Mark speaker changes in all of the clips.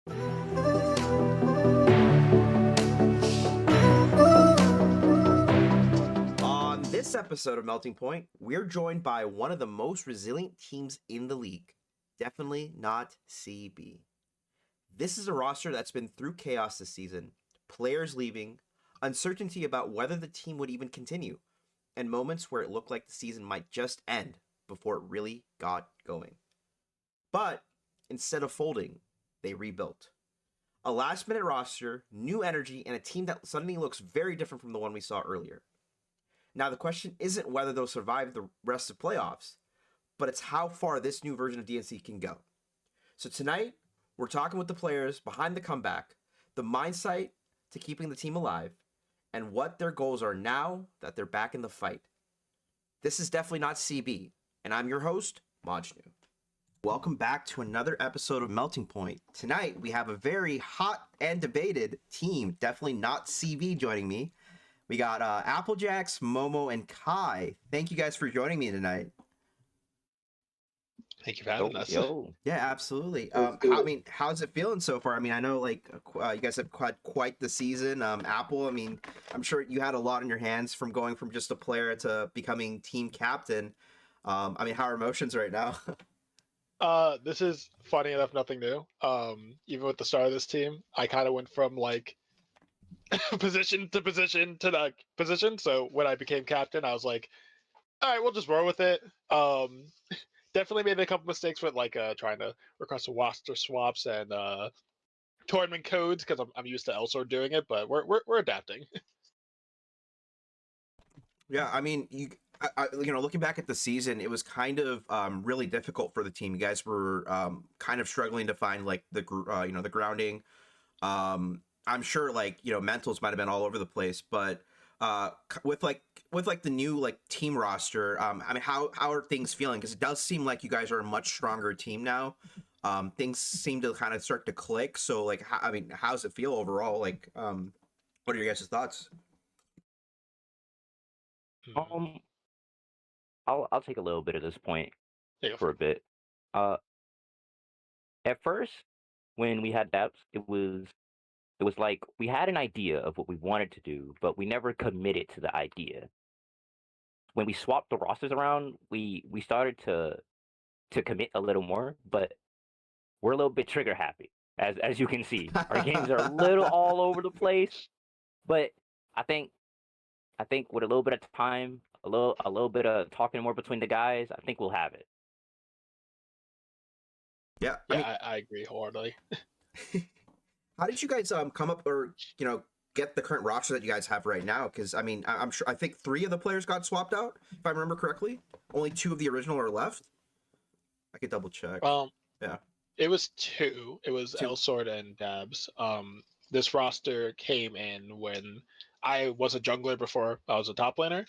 Speaker 1: On this episode of Melting Point, we're joined by one of the most resilient teams in the league. Definitely not CB. This is a roster that's been through chaos this season, players leaving, uncertainty about whether the team would even continue, and moments where it looked like the season might just end before it really got going. But instead of folding, they rebuilt. A last minute roster, new energy, and a team that suddenly looks very different from the one we saw earlier. Now, the question isn't whether they'll survive the rest of playoffs, but it's how far this new version of DNC can go. So tonight, we're talking with the players behind the comeback, the mindset to keeping the team alive, and what their goals are now that they're back in the fight. This is definitely not CB, and I'm your host, Majnu. Welcome back to another episode of Melting Point. Tonight, we have a very hot and debated team, definitely not CB joining me. We got Applejacks, Momo, and Kai. Thank you guys for joining me tonight.
Speaker 2: Thank you for having us.
Speaker 1: Yeah, absolutely. How's it feeling so far? I mean, I know you guys have quite the season. Apple, I mean, I'm sure you had a lot in your hands from going from just a player to becoming team captain. How are emotions right now?
Speaker 2: This is funny enough, nothing new. Even with the start of this team, I kind of went from like position to position to that position. So when I became captain, I was like, all right, we'll just roll with it. Definitely made a couple mistakes with like trying to request roster swaps and tournament codes because I'm used to Elsor doing it, but we're adapting.
Speaker 1: Yeah, I mean, looking back at the season, it was kind of really difficult for the team. You guys were kind of struggling to find like the grounding. I'm sure mentals might have been all over the place, but with the new like team roster, how are things feeling? Because it does seem like you guys are a much stronger team now. Things seem to kind of start to click. So how does it feel overall? What are your guys' thoughts?
Speaker 3: I'll take a little bit of this point for a bit. At first, when we had depth, it was like we had an idea of what we wanted to do, but we never committed to the idea. When we swapped the rosters around, we started to commit a little more, but we're a little bit trigger happy, as you can see. Our games are a little all over the place, but I think with a little bit of time, a little bit of talking more between the guys, I think we'll have it.
Speaker 1: Yeah,
Speaker 2: I agree wholeheartedly.
Speaker 1: How did you guys come up or get the current roster that you guys have right now? Because I think 3 of the players got swapped out, if I remember correctly. Only 2 of the original are left. I could double check.
Speaker 2: Yeah, it was 2. It was Elsord and Dabs. This roster came in when I was a jungler before I was a top laner.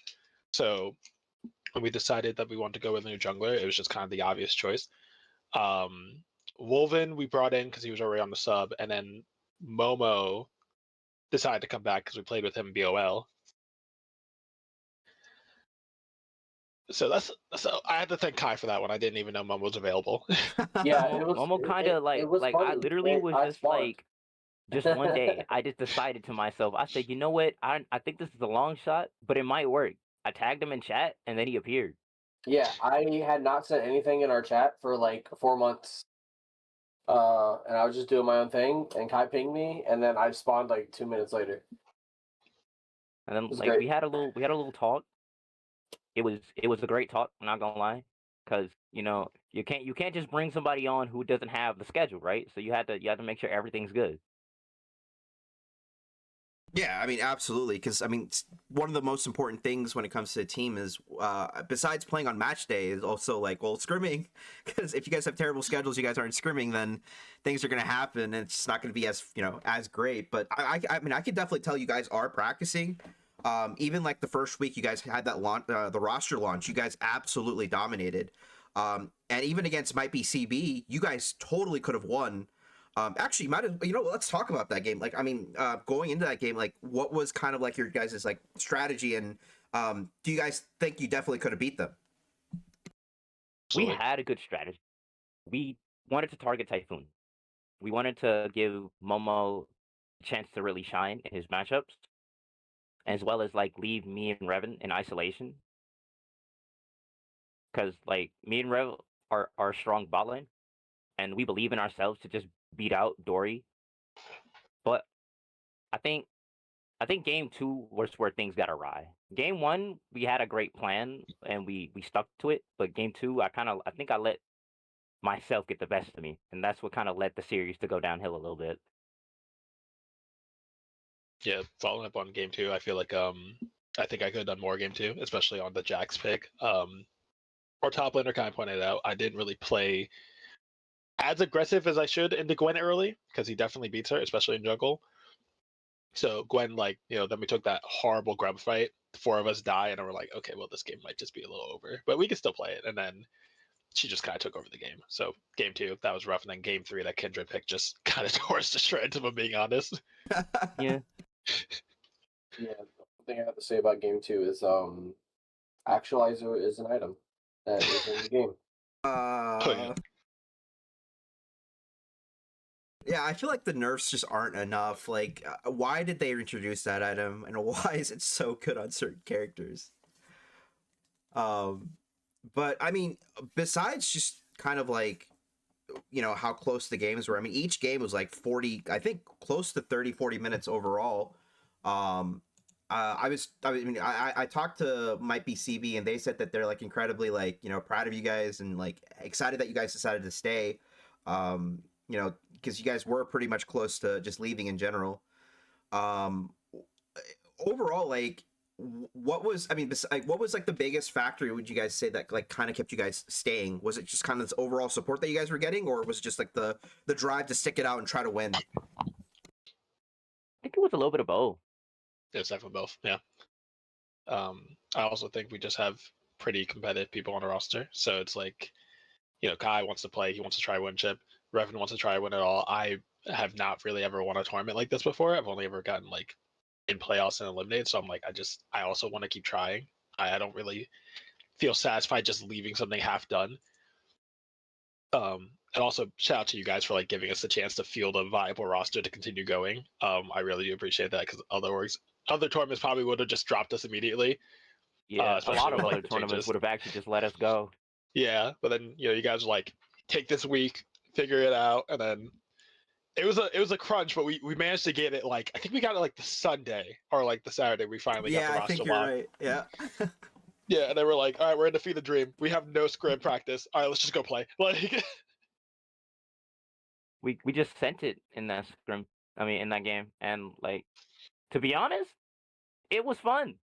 Speaker 2: So when we decided that we wanted to go with a new jungler, it was just kind of the obvious choice. Wolven we brought in because he was already on the sub, and then Momo decided to come back because we played with him in BOL. So I had to thank Kai for that one. I didn't even know Momo was available.
Speaker 3: Yeah, Momo kind of like I literally was just like, just one day I just decided to myself, I said, you know what, I think this is a long shot, but it might work. I tagged him in chat, and then he appeared.
Speaker 4: Yeah, I had not sent anything in our chat for like 4 months. And I was just doing my own thing, and Kai pinged me, and then I spawned like 2 minutes later.
Speaker 3: And then we had a little talk. It was a great talk, I'm not gonna lie, because you can't just bring somebody on who doesn't have the schedule, right? So you have to make sure everything's good.
Speaker 1: Yeah, absolutely. Because one of the most important things when it comes to a team is, besides playing on match day, is also scrimming. Because if you guys have terrible schedules, you guys aren't scrimming, then things are going to happen, and it's not going to be as great. But I can definitely tell you guys are practicing. Even like the first week you guys had that launch, the roster launch, you guys absolutely dominated. And even against might be CB, you guys totally could have won. Actually, let's talk about that game. Going into that game, what was kind of like your guys' strategy, and do you guys think you definitely could have beat them?
Speaker 3: We had a good strategy. We wanted to target Typhoon. we wanted to give Momo a chance to really shine in his matchups, as well as like leave me and Revan in isolation. Because like me and Rev are strong bot lane, and we believe in ourselves to just beat out Dory. But I think game two was where things got awry. Game one, we had a great plan and we stuck to it. But game two, I think I let myself get the best of me, and that's what kind of led the series to go downhill a little bit.
Speaker 2: Yeah, following up on game two, I feel like I think I could have done more game two, especially on the Jax pick. Our top laner kind of pointed out I didn't really play as aggressive as I should into Gwen early because he definitely beats her, especially in jungle. So Gwen, like, then we took that horrible grub fight. The four of us die, and we're like, okay, well, this game might just be a little over, but we can still play it. And then she just kind of took over the game. So game two, that was rough. And then game three, that Kindred pick just kind of tore us to shreds, if I'm being honest.
Speaker 3: Yeah.
Speaker 4: Yeah, the thing I have to say about game two is actualizer is an item that is in the game.
Speaker 2: yeah.
Speaker 1: Yeah, I feel like the nerfs just aren't enough. Like, why did they introduce that item, and why is it so good on certain characters? But I mean, besides just kind of like, how close the games were. I mean, each game was like 40, I think close to 30, 40 minutes overall. I talked to Might Be CB, and they said that they're like incredibly like, proud of you guys and like excited that you guys decided to stay. Because you guys were pretty much close to just leaving in general. Overall, like, what was like the biggest factor, would you guys say, that like kind of kept you guys staying? Was it just kind of this overall support that you guys were getting, or was it just like the drive to stick it out and try to win?
Speaker 3: I think it was a little bit of both.
Speaker 2: It's definitely both. Yeah. I also think we just have pretty competitive people on the roster. So it's like, Kai wants to play. He wants to try win chip. Revan wants to try win it all. I have not really ever won a tournament like this before. I've only ever gotten like in playoffs and eliminated. So I'm like, I also want to keep trying. I don't really feel satisfied just leaving something half done. And also shout out to you guys for like giving us the chance to field a viable roster to continue going. I really do appreciate that, because other tournaments probably would have just dropped us immediately.
Speaker 3: Yeah, a lot of
Speaker 2: with,
Speaker 3: other
Speaker 2: the
Speaker 3: tournaments
Speaker 2: changes.
Speaker 3: would have actually just let us go.
Speaker 2: Yeah, but then you guys were like, take this week, figure it out, and then it was a crunch, but we managed to get it. Like, I think we got it like the Sunday or like the Saturday. We finally got the roster
Speaker 1: I think you're
Speaker 2: locked.
Speaker 1: right. Yeah.
Speaker 2: Yeah, and they were like, all right, we're in Defeat the Dream. We have no scrim practice. All right, let's just go play. Like,
Speaker 3: We just sent it in that scrim. I mean, in that game, and like, to be honest, it was fun.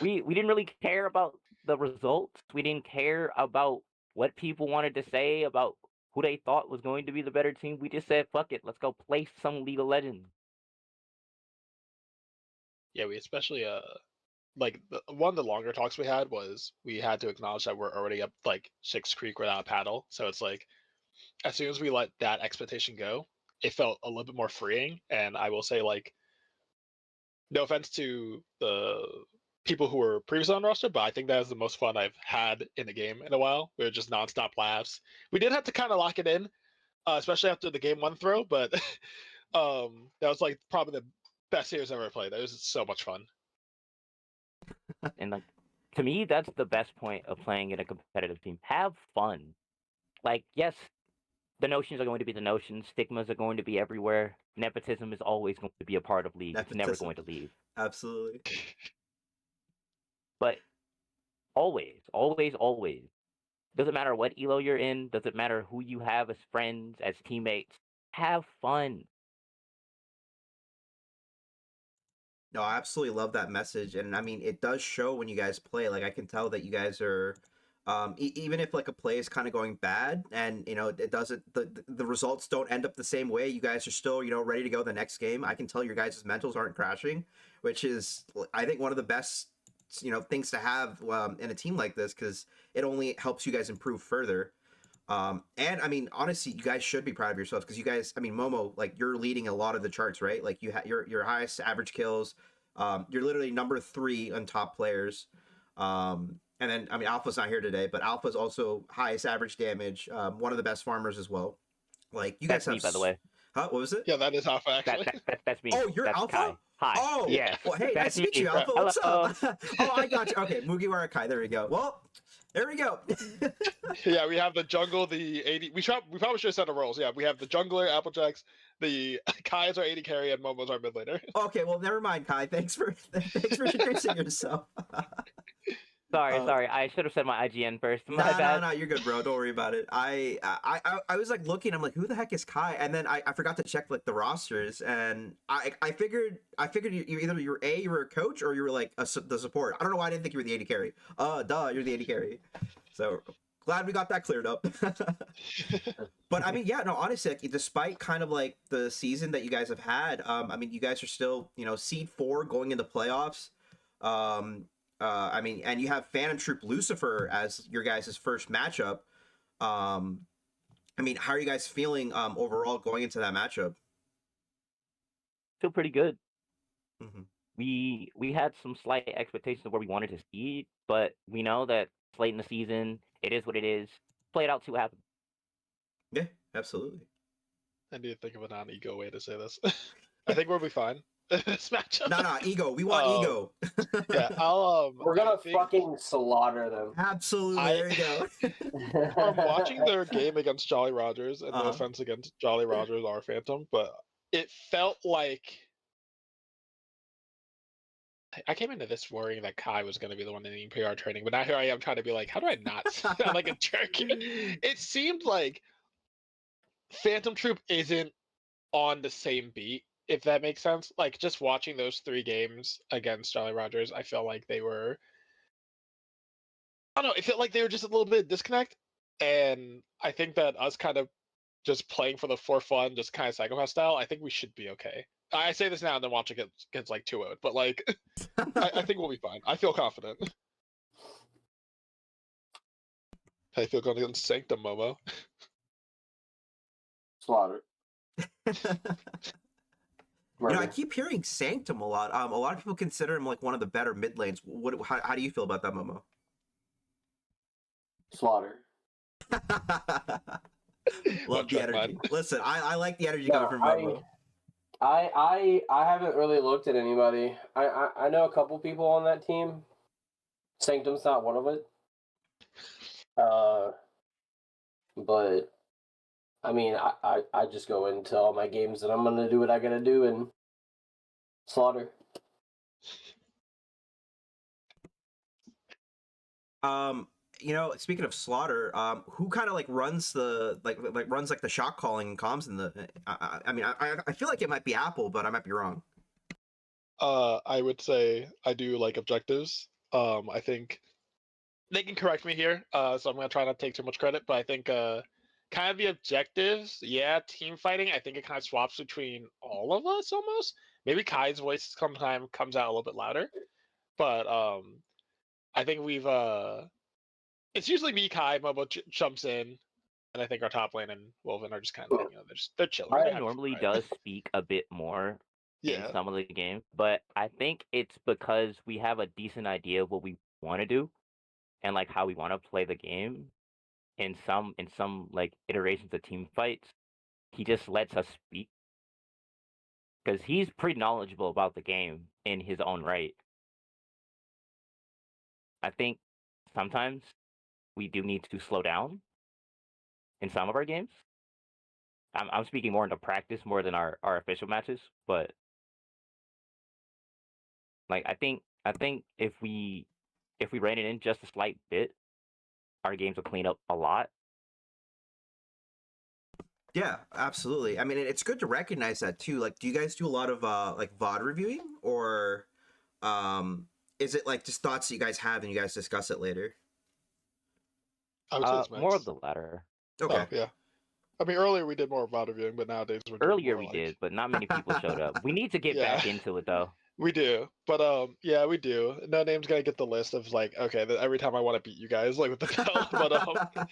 Speaker 3: We didn't really care about the results. We didn't care about what people wanted to say about who they thought was going to be the better team. We just said, fuck it, let's go play some League of Legends.
Speaker 2: yeah, we especially like one of the longer talks we had was we had to acknowledge that we're already up like Six Creek without a paddle. So it's like, as soon as we let that expectation go, it felt a little bit more freeing. And I will say, like, no offense to the people who were previously on roster, but I think that was the most fun I've had in a game in a while. We were just nonstop laughs. We did have to kind of lock it in, especially after the game one throw, but that was like probably the best series I've ever played. It was so much fun.
Speaker 3: And like, to me, that's the best point of playing in a competitive team. Have fun. Like, yes, the notions are going to be the notions. Stigmas are going to be everywhere. Nepotism is always going to be a part of League. It's never
Speaker 1: Nepotism.
Speaker 3: going to leave.
Speaker 1: Absolutely.
Speaker 3: But always, always, always, doesn't matter what elo you're in, doesn't matter who you have as friends, as teammates, have fun.
Speaker 1: No, I absolutely love that message, and I mean, it does show when you guys play. Like, I can tell that you guys are, even if like a play is kind of going bad, and it doesn't, the results don't end up the same way. You guys are still, ready to go the next game. I can tell your guys' mentals aren't crashing, which is, I think, one of the best, things to have in a team like this, because it only helps you guys improve further. And I mean, honestly, you guys should be proud of yourselves, because you guys, I mean, Momo, like, you're leading a lot of the charts, right? Like, your highest average kills. You're literally number 3 on top players. And then, I mean, Alpha's not here today, but Alpha's also highest average damage. One of the best farmers as well. Like you guys
Speaker 3: That's me,
Speaker 1: have.
Speaker 3: by the way.
Speaker 1: Huh? What was it?
Speaker 2: Yeah, that is alpha actually.
Speaker 3: That's me.
Speaker 1: Oh, you're
Speaker 3: that's
Speaker 1: Alpha?
Speaker 3: Kai. Hi.
Speaker 1: Oh,
Speaker 3: Yes.
Speaker 1: well, hey, nice
Speaker 3: That's
Speaker 1: to meet you,
Speaker 3: me.
Speaker 1: Alpha. What's
Speaker 3: Hello.
Speaker 1: up? Oh, I got you. Okay, Mugiwara Kai. There we go. Well, there we go.
Speaker 2: Yeah, we have the jungle, the AD. We probably should have set the roles. Yeah, we have the jungler, Applejacks, the Kai is our AD carry, and Momo's our mid laner.
Speaker 1: Okay, well, never mind, Kai. Thanks for introducing yourself.
Speaker 3: Sorry. I should have said my IGN first. My
Speaker 1: Nah,
Speaker 3: bad.
Speaker 1: nah, you're good, bro. Don't worry about it. I was like looking. I'm like, who the heck is Kai? And then I forgot to check like the rosters, and I figured you either you were a coach or you were like the support. I don't know why I didn't think you were the AD carry. Duh, you're the AD carry. So glad we got that cleared up. But I mean, yeah, no, honestly, like, despite kind of like the season that you guys have had, I mean, you guys are still, seed 4 going into playoffs. I mean, and you have Phantom Troop Lucifer as your guys' first matchup. I mean, how are you guys feeling overall going into that matchup?
Speaker 3: Feel pretty good.
Speaker 1: Mm-hmm.
Speaker 3: We had some slight expectations of where we wanted to see, but we know that it's late in the season. It is what it is. Play it out, see what happens.
Speaker 1: Yeah, absolutely.
Speaker 2: I need to think of a non-ego way to say this. I think we'll be fine. This matchup.
Speaker 1: No, ego. We want ego.
Speaker 2: Yeah,
Speaker 4: We're gonna
Speaker 2: I think
Speaker 4: fucking slaughter them.
Speaker 1: Absolutely. There you go.
Speaker 2: from watching their game against Jolly Rogers, and no
Speaker 1: Uh-huh.
Speaker 2: offense against Jolly Rogers or Phantom, but it felt like I came into this worrying that Kai was going to be the one in the PR training, but now here I am trying to be like, how do I not sound like a jerk? It seemed like Phantom Troop isn't on the same beat, if that makes sense. Like, just watching those 3 games against Jolly Rogers, I felt like they were, I don't know, it felt like they were just a little bit disconnect. And I think that us kind of just playing for fun, just kind of psychopath style, I think we should be okay. I say this now and then watch it gets like 2-0'd, but like, I think we'll be fine. I feel confident. How you feel going against Sanctum, Momo?
Speaker 4: Slaughter.
Speaker 1: I keep hearing Sanctum a lot. A lot of people consider him like one of the better mid lanes. How do you feel about that, Momo?
Speaker 4: Slaughter.
Speaker 1: Love the energy.
Speaker 2: Mine.
Speaker 1: Listen, I like the energy
Speaker 4: No,
Speaker 1: coming from Momo.
Speaker 4: I haven't really looked at anybody. I know a couple people on that team. Sanctum's not one of it. But I mean, I just go into all my games and I'm gonna do what I gotta do and slaughter.
Speaker 1: Speaking of slaughter, who kind of like runs the runs the shot calling and comms in the? I mean, I feel like it might be Apple, but I might be wrong.
Speaker 2: I would say I do like objectives. I think they can correct me here, so I'm gonna try not to take too much credit. But I think kind of the objectives, yeah, team fighting. I think it kind of swaps between all of us almost. Maybe Kai's voice sometimes comes out a little bit louder, but I think we've it's usually me, Kai, Momo jumps in, and I think our top lane and Wolven are just kind of they're chilling.
Speaker 3: Kai
Speaker 2: They're having
Speaker 3: normally
Speaker 2: fun,
Speaker 3: does speak a bit more
Speaker 2: yeah.
Speaker 3: in some of the games, but I think it's because we have a decent idea of what we want to do and like how we want to play the game. In some like iterations of team fights, he just lets us speak because he's pretty knowledgeable about the game in his own right. I think sometimes we do need to slow down in some of our games. I'm speaking more into practice more than our official matches, but like I think if we rein it in just a slight bit, our games will clean up a lot.
Speaker 1: Yeah, absolutely. I mean, it's good to recognize that too. Like, do you guys do a lot of like VOD reviewing, or is it like just thoughts that you guys have and you guys discuss it later?
Speaker 2: I would say it's
Speaker 3: More of
Speaker 2: mixed.
Speaker 3: the latter.
Speaker 1: Okay.
Speaker 2: Oh, yeah. I mean, earlier we did more VOD reviewing, but nowadays we're doing
Speaker 3: Earlier
Speaker 2: more,
Speaker 3: we
Speaker 2: like...
Speaker 3: did, but not many people showed up. We need to get
Speaker 2: Yeah.
Speaker 3: back into it though.
Speaker 2: We do, but yeah, we do. No Name's gonna get the list of like, okay, every time I want to beat you guys, like with the bell, but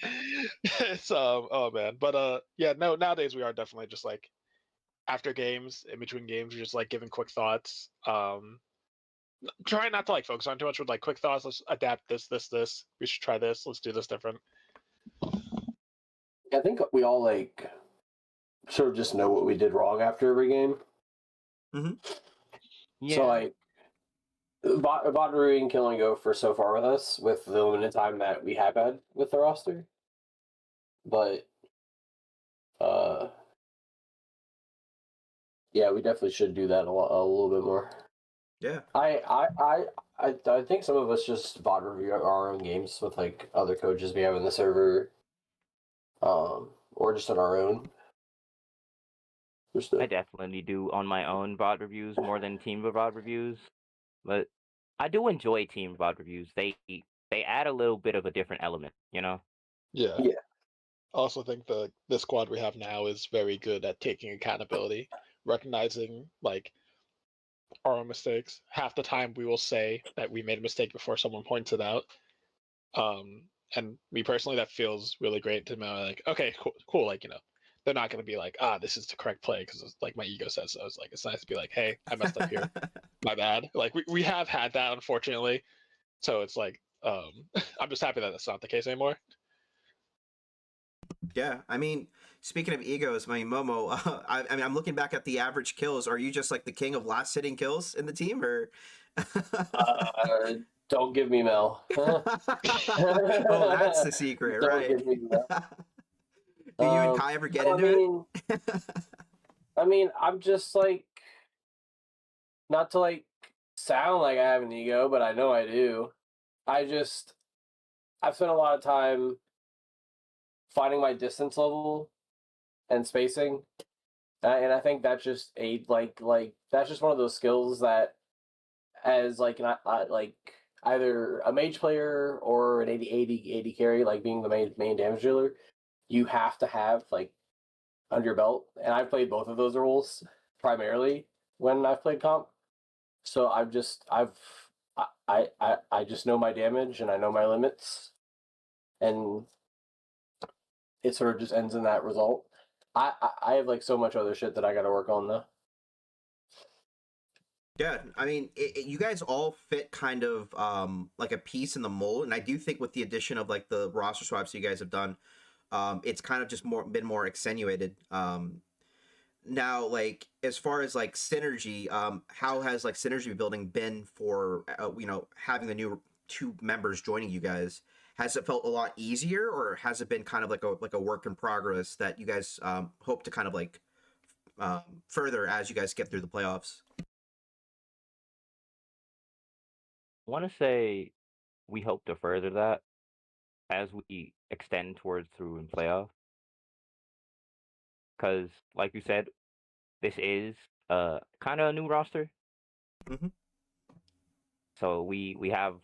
Speaker 2: it's oh man, but yeah, no, nowadays we are definitely just like after games, in between games, we're just like giving quick thoughts. Trying not to like focus on too much with like quick thoughts. Let's adapt this. We should try this. Let's do this different.
Speaker 4: I think we all like sort of just know what we did wrong after every game.
Speaker 3: Yeah.
Speaker 4: So like, bot reviewing can only go for so far with us with the limited time that we have had with the roster. But yeah, we definitely should do that a little bit more.
Speaker 1: Yeah.
Speaker 4: I think some of us just bot review our own games with like other coaches we have in the server, or just on our own.
Speaker 3: I definitely do on my own VOD reviews more than team VOD reviews, but I do enjoy team VOD reviews. They add a little bit of a different element, you know.
Speaker 2: Yeah.
Speaker 4: Yeah.
Speaker 2: I also think the squad we have now is very good at taking accountability, recognizing like our own mistakes. Half the time we will say that we made a mistake before someone points it out. And me personally, that feels really great to know. Like, okay, cool. Like, they're not going to be like, this is the correct play because like my ego says so. It's like, it's nice to be like, hey, I messed up here. My bad. Like we have had that, unfortunately. So it's like, I'm just happy that that's not the case anymore.
Speaker 1: Yeah, I mean, speaking of egos, I mean, Momo, I mean, I'm looking back at the average kills. Are you just like the king of last hitting kills in the team, or?
Speaker 4: Don't give me Mel.
Speaker 1: Oh, that's the secret,
Speaker 4: Don't
Speaker 1: right?
Speaker 4: give me Mel.
Speaker 1: Do you and Kai ever get into it?
Speaker 4: I mean, I'm just like, not to like sound like I have an ego, but I know I do. I've spent a lot of time finding my distance level and spacing, and I think that's just that's just one of those skills that, as like like either a mage player or an 80 carry, like being the main damage dealer, you have to have like under your belt. And I've played both of those roles primarily when I've played comp. So I just know my damage and I know my limits, and it sort of just ends in that result. I have like so much other shit that I got to work on though.
Speaker 1: Yeah, I mean, you guys all fit kind of like a piece in the mold, and I do think with the addition of like the roster swaps you guys have done, it's kind of just been more accentuated. Now, like as far as like synergy, how has like synergy building been for having the new two members joining you guys? Has it felt a lot easier, or has it been kind of like a work in progress that you guys hope to kind of like further as you guys get through the playoffs?
Speaker 3: I want to say we hope to further that as we extend towards through in playoff. Because, like you said, this is kind of a new roster.
Speaker 1: Mm-hmm.
Speaker 3: So we have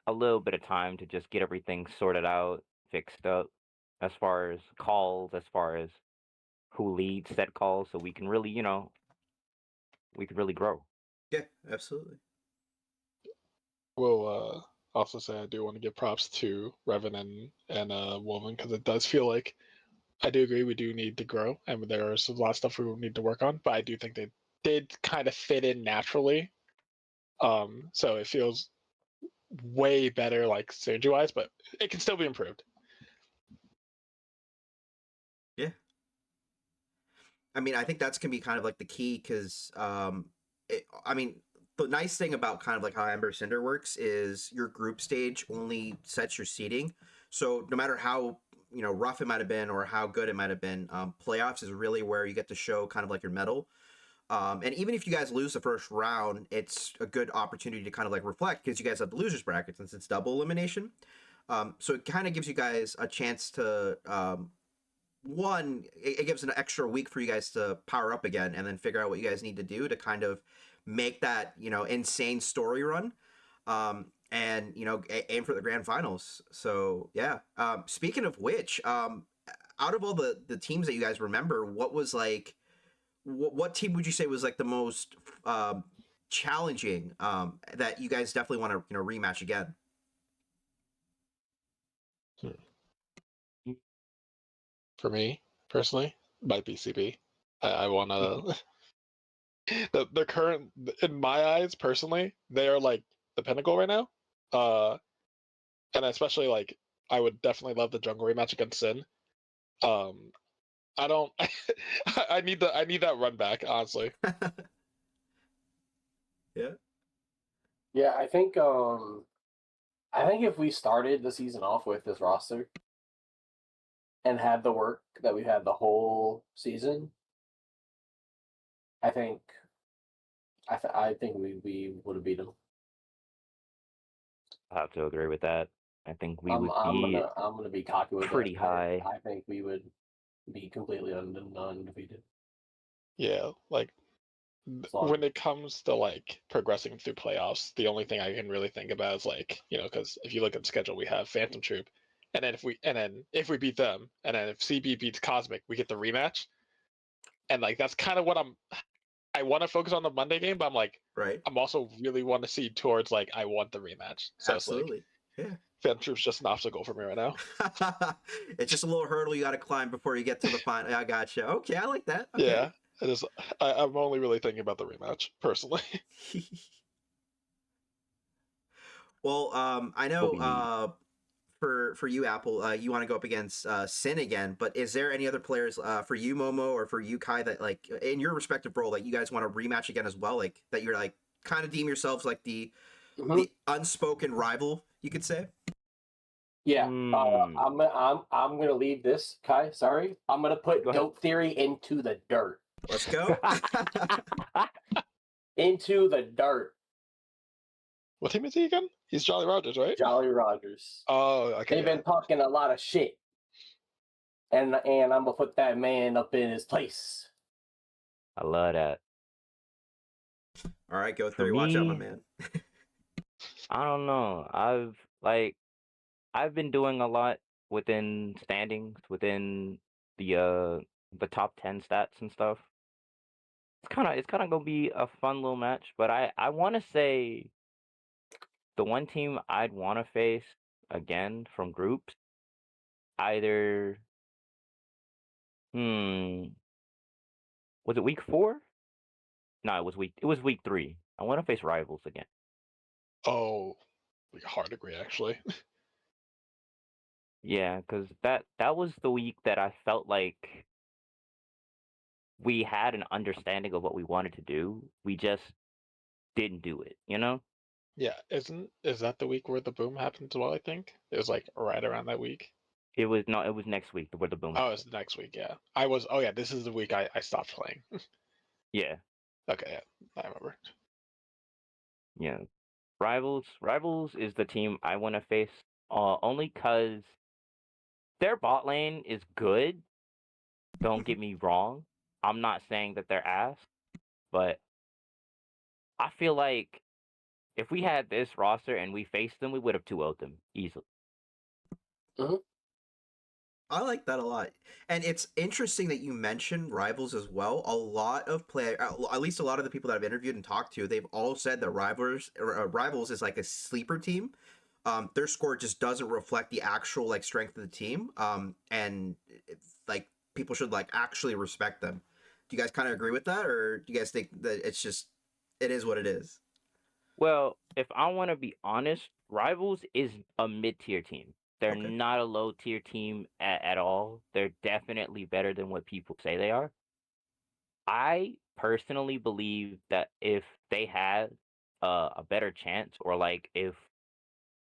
Speaker 3: a little bit of time to just get everything sorted out, fixed up, as far as calls, as far as who leads said calls, so we can really, we could really grow.
Speaker 1: Yeah, absolutely.
Speaker 2: Will also say I do want to give props to Revan and Woman, because it does feel like, I do agree we do need to grow, and there's a lot of stuff we will need to work on, but I do think they did kind of fit in naturally. So it feels way better, like synergy wise, but it can still be improved.
Speaker 1: Yeah. I mean, I think that's gonna be kind of like the key because, I mean, the nice thing about kind of like how Ember Cinder works is your group stage only sets your seeding. So no matter how rough it might have been or how good it might have been, playoffs is really where you get to show kind of like your mettle. And even if you guys lose the first round, it's a good opportunity to kind of like reflect because you guys have the losers bracket since it's double elimination. So it kind of gives you guys a chance to it gives an extra week for you guys to power up again and then figure out what you guys need to do to kind of make that insane story run, and aim for the grand finals. So yeah, speaking of which, out of all the teams that you guys remember, what was like what team would you say was like the most challenging, that you guys definitely want to rematch again?
Speaker 2: For me personally, might be CB. I want to. The current, in my eyes personally, they are like the pinnacle right now. And especially like I would definitely love the jungle rematch against Sin. I don't. I need that run back, honestly.
Speaker 1: Yeah.
Speaker 4: Yeah, I think if we started the season off with this roster and had the work that we had the whole season, I think we would have beat them.
Speaker 3: I have to agree with that. I think we
Speaker 4: I'm
Speaker 3: would
Speaker 4: I'm
Speaker 3: be
Speaker 4: gonna I'm gonna be cocky with
Speaker 3: pretty
Speaker 4: it.
Speaker 3: high.
Speaker 4: I think we would be completely undefeated.
Speaker 2: Yeah, like
Speaker 4: Long.
Speaker 2: when it comes to like progressing through playoffs, the only thing I can really think about is like, because if you look at the schedule, we have Phantom Troop, and then if we beat them, and then if CB beats Cosmic, we get the rematch, and like that's kind of what I want to focus on the Monday game, but I'm like,
Speaker 1: Right.
Speaker 2: I'm also really want to see towards like I want the rematch. So
Speaker 1: Absolutely.
Speaker 2: it's like Phantom Troop's just an obstacle for me right now.
Speaker 1: Yeah. It's just a little hurdle you got to climb before you get to the final. I gotcha. Okay, I like that. Okay.
Speaker 2: Yeah, it is. I'm only really thinking about the rematch personally.
Speaker 1: Well, I
Speaker 3: What we need.
Speaker 1: know for you, Apple, you want to go up against Sin again, but is there any other players for you, Momo, or for you, Kai, that like in your respective role, like you guys want to rematch again as well, like that you're like kind of deem yourselves like the unspoken rival, you could say?
Speaker 4: Yeah.
Speaker 3: Hmm.
Speaker 4: I'm gonna leave this, Kai. Sorry. I'm gonna put
Speaker 3: Go ahead.
Speaker 4: Dope Theory into the dirt.
Speaker 1: Let's go.
Speaker 4: Into the dirt.
Speaker 2: What team is he again? He's Jolly Rogers, right?
Speaker 4: Jolly Rogers.
Speaker 2: Oh, okay.
Speaker 4: They've been talking a lot of shit. And I'm gonna put that man up in his place.
Speaker 3: I love that.
Speaker 1: All right, go
Speaker 3: For
Speaker 1: Theory. Watch out, my
Speaker 3: me,
Speaker 1: man.
Speaker 3: I don't know. I've been doing a lot within standings, within the top 10 stats and stuff. It's kind of gonna be a fun little match, but I want to say the one team I'd want to face again from groups, either was it week 4? No, it was week 3. I want to face Rivals again.
Speaker 2: Oh, hard agree actually.
Speaker 3: Yeah, because that was the week that I felt like we had an understanding of what we wanted to do. We just didn't do it, you know?
Speaker 2: Yeah, is that the week where the boom happened as well? I think it was like right around that week.
Speaker 3: It was next week where the boom
Speaker 2: Oh,
Speaker 3: happened.
Speaker 2: it's next week. Yeah, I was. Oh yeah, this is the week I stopped playing.
Speaker 3: Yeah,
Speaker 2: Okay, yeah, I remember.
Speaker 3: yeah. Rivals is the team I want to face. Only because their bot lane is good. Don't get me wrong. I'm not saying that they're ass, but I feel like if we had this roster and we faced them, we would have 2-0'd them easily.
Speaker 1: I like that a lot. And it's interesting that you mentioned Rivals as well. A lot of at least a lot of the people that I've interviewed and talked to, they've all said that Rivals is like a sleeper team. Their score just doesn't reflect the actual like strength of the team. And like people should like actually respect them. Do you guys kind of agree with that, or do you guys think that it is what it is?
Speaker 3: Well, if I want to be honest, Rivals is a mid-tier team. They're
Speaker 1: Okay.
Speaker 3: not a low-tier team at all. They're definitely better than what people say they are. I personally believe that if they had a better chance, or like if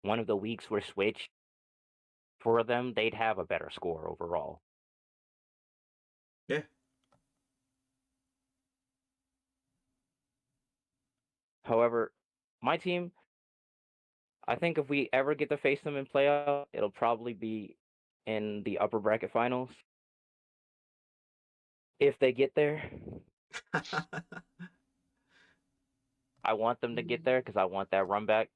Speaker 3: one of the weeks were switched for them, they'd have a better score overall.
Speaker 1: Yeah.
Speaker 3: However, my team, I think if we ever get to face them in playoff, it'll probably be in the upper bracket finals. If they get there, I want them to get there because I want that run back.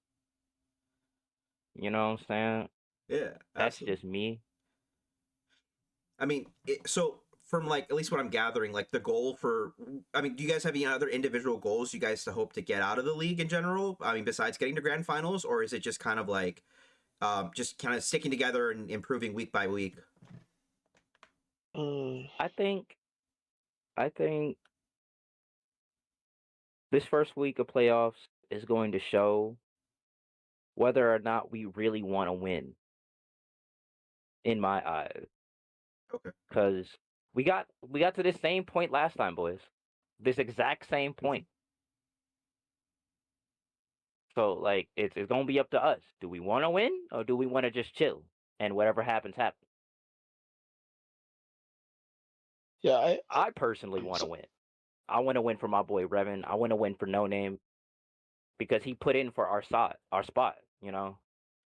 Speaker 3: You know what I'm saying?
Speaker 1: Yeah,
Speaker 3: That's
Speaker 1: absolutely.
Speaker 3: just me.
Speaker 1: I mean, so from like at least what I'm gathering, like the goal for, I mean, do you guys have any other individual goals you guys to hope to get out of the league in general? I mean, besides getting to grand finals, or is it just kind of like, just kind of sticking together and improving week by week?
Speaker 3: I think this first week of playoffs is going to show whether or not we really want to win. In my eyes,
Speaker 1: Okay.
Speaker 3: because We got to this same point last time, boys. This exact same point. So like it's gonna be up to us. Do we want to win or do we want to just chill and whatever happens happens?
Speaker 2: Yeah,
Speaker 3: I personally want to win. I want to win for my boy Revan. I want to win for No Name because he put in for our spot, you know.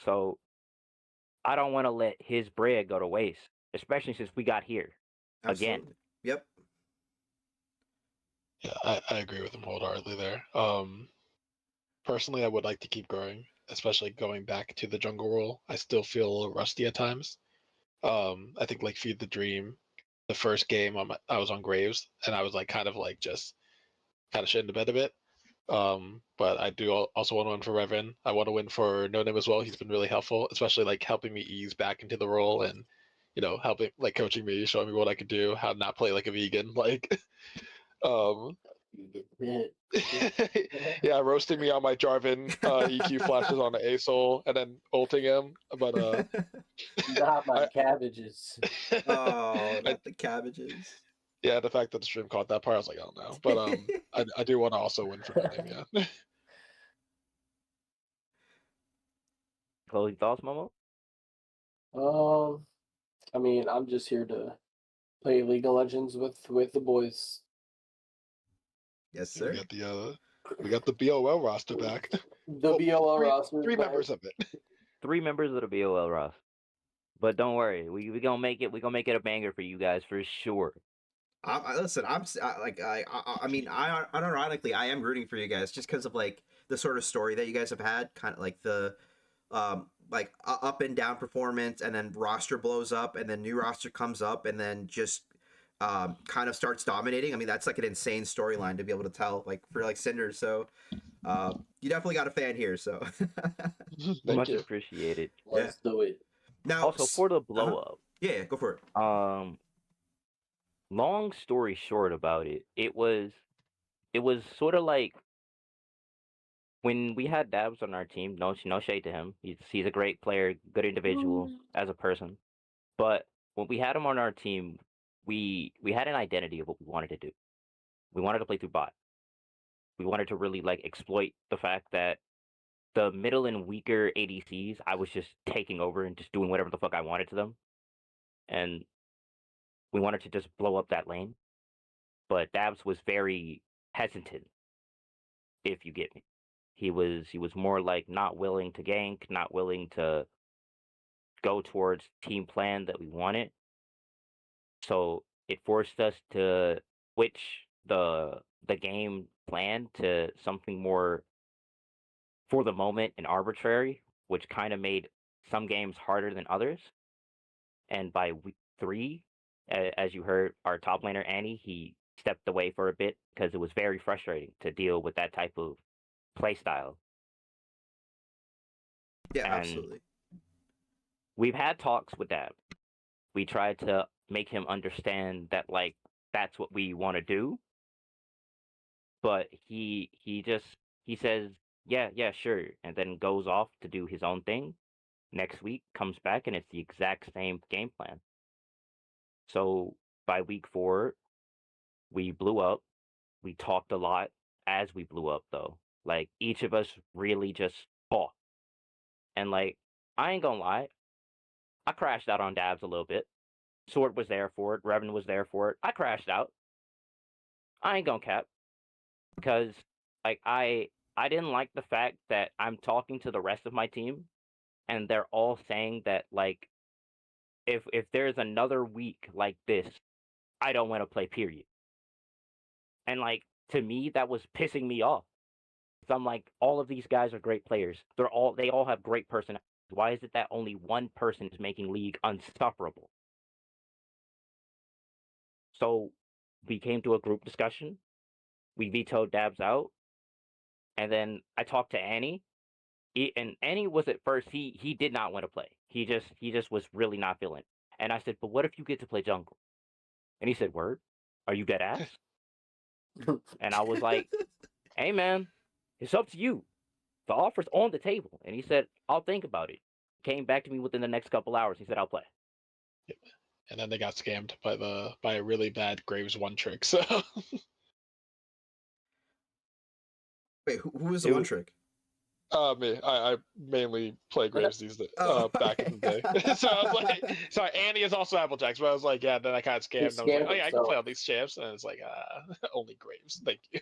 Speaker 3: So I don't want to let his bread go to waste, especially since we got here again.
Speaker 1: Absolutely. Yep.
Speaker 2: yeah, I agree with him wholeheartedly there. Personally, I would like to keep growing, especially going back to the jungle role. I still feel a little rusty at times. I think like Feed the Dream, the first game I was on Graves, and I was like kind of like just kind of shit in the bed a bit. But I do also want to win for Revan. I want to win for No Name as well. He's been really helpful, especially like helping me ease back into the role and helping like coaching me, showing me what I could do, how to not play like a vegan. Like, um, yeah, roasting me on my Jarvan EQ flashes on the ASOL and then ulting him. But
Speaker 4: Not my
Speaker 2: I-
Speaker 4: cabbages.
Speaker 1: Oh, not the cabbages.
Speaker 2: yeah, the fact that the stream caught that part, I was like, I don't know. But I do want to also win for No Name, yeah.
Speaker 3: Closing thoughts, Momo?
Speaker 4: I mean, I'm just here to play League of Legends with the boys.
Speaker 1: Yes, sir.
Speaker 2: We got the BOL roster back.
Speaker 4: The
Speaker 2: Well,
Speaker 4: BOL roster.
Speaker 2: Three members of it.
Speaker 3: 3 members of the BOL roster. But don't worry, we gonna make it. We gonna make it a banger for you guys for sure.
Speaker 1: Listen, I mean, unironically, I am rooting for you guys just because of like the sort of story that you guys have had, kind of like the, like up and down performance, and then roster blows up, and then new roster comes up, and then just kind of starts dominating. I mean, that's like an insane storyline to be able to tell, like for like Cinder. So, you definitely got a fan here. So,
Speaker 2: Thank
Speaker 3: Much
Speaker 2: you.
Speaker 3: appreciated.
Speaker 4: Let's do it.
Speaker 1: now,
Speaker 3: Also, for the blow up,
Speaker 1: yeah, go for it.
Speaker 3: long story short about it, it was sort of like when we had Dabs on our team. No shade to him. He's a great player, good individual as a person. But when we had him on our team, we had an identity of what we wanted to do. We wanted to play through bot. We wanted to really like exploit the fact that the middle and weaker ADCs, I was just taking over and just doing whatever the fuck I wanted to them. And we wanted to just blow up that lane. But Dabs was very hesitant, if you get me. He was more like not willing to gank, not willing to go towards team plan that we wanted. So it forced us to switch the game plan to something more for the moment and arbitrary, which kind of made some games harder than others. And by week 3, as you heard, our top laner Annie, he stepped away for a bit because it was very frustrating to deal with that type of play style.
Speaker 1: Yeah,
Speaker 3: And
Speaker 1: absolutely.
Speaker 3: we've had talks with that. We tried to make him understand that like that's what we want to do. But he says, yeah, sure, and then goes off to do his own thing. Next week comes back and it's the exact same game plan. So by week 4, we blew up. We talked a lot as we blew up though. Like each of us really just talked. And like I ain't gonna lie, I crashed out on Dabs a little bit. Sword was there for it. Revan was there for it. I crashed out. I ain't gonna cap because like I didn't like the fact that I'm talking to the rest of my team and they're all saying that like if there's another week like this, I don't want to play period. And like to me that was pissing me off. So I'm like all of these guys are great players. They all have great personalities. Why is it that only one person is making League unsufferable? So we came to a group discussion. We vetoed Dabs out. And then I talked to Annie. And Annie was at first, he did not want to play. He just was really not feeling it. And I said, but what if you get to play jungle? And he said, word? Are you dead ass? And I was like, hey man, it's up to you. The offer's on the table. And he said, I'll think about it. Came back to me within the next couple hours. He said, I'll play.
Speaker 2: and then they got scammed by a really bad Graves one trick. So
Speaker 1: Wait, who was the
Speaker 3: It
Speaker 1: one
Speaker 3: was-
Speaker 1: trick?
Speaker 2: me, I mainly play Graves these days,
Speaker 1: Oh,
Speaker 2: back in the day. So I was like, sorry, Annie is also Applejacks, but I was like, yeah. Then I kind of scammed. And I was like,
Speaker 4: scammed
Speaker 2: oh yeah, I can play all
Speaker 4: himself.
Speaker 2: these champs, and it's like, only Graves. Thank you.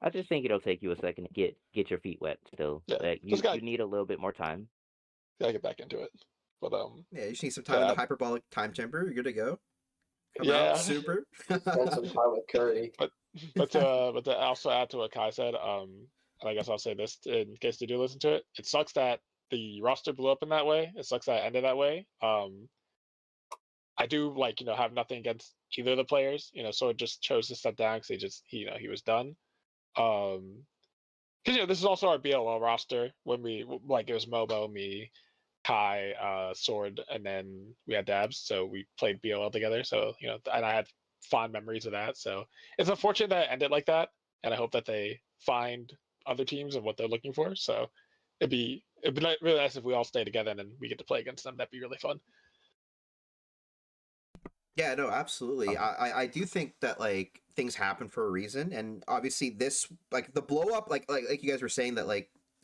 Speaker 3: I just think it'll take you a second to get your feet wet. Still,
Speaker 2: Yeah,
Speaker 3: like
Speaker 2: just
Speaker 3: you need a little bit more time.
Speaker 2: gotta get back into it. But
Speaker 1: yeah, you just need some time in
Speaker 2: yeah,
Speaker 1: the hyperbolic time chamber. You're good to go. Come
Speaker 2: yeah.
Speaker 1: out, super.
Speaker 4: Spend some time with Curry.
Speaker 2: But to also add to what Kai said, and I guess I'll say this in case they do listen to it. It sucks that the roster blew up in that way. It sucks that it ended that way. I do have nothing against either of the players. Sword just chose to step down because he was done. Because this is also our BLL roster when it was Momo, me, Kai, Sword, and then we had Dabs, so we played BLL together. So and I had fond memories of that. So it's unfortunate that it ended like that, and I hope that they find other teams and what they're looking for. So it'd be really nice if we all stay together and then we get to play against them. That'd be really fun.
Speaker 1: Yeah, no, absolutely. I do think that like things happen for a reason, and obviously this like the blow up, like you guys were saying that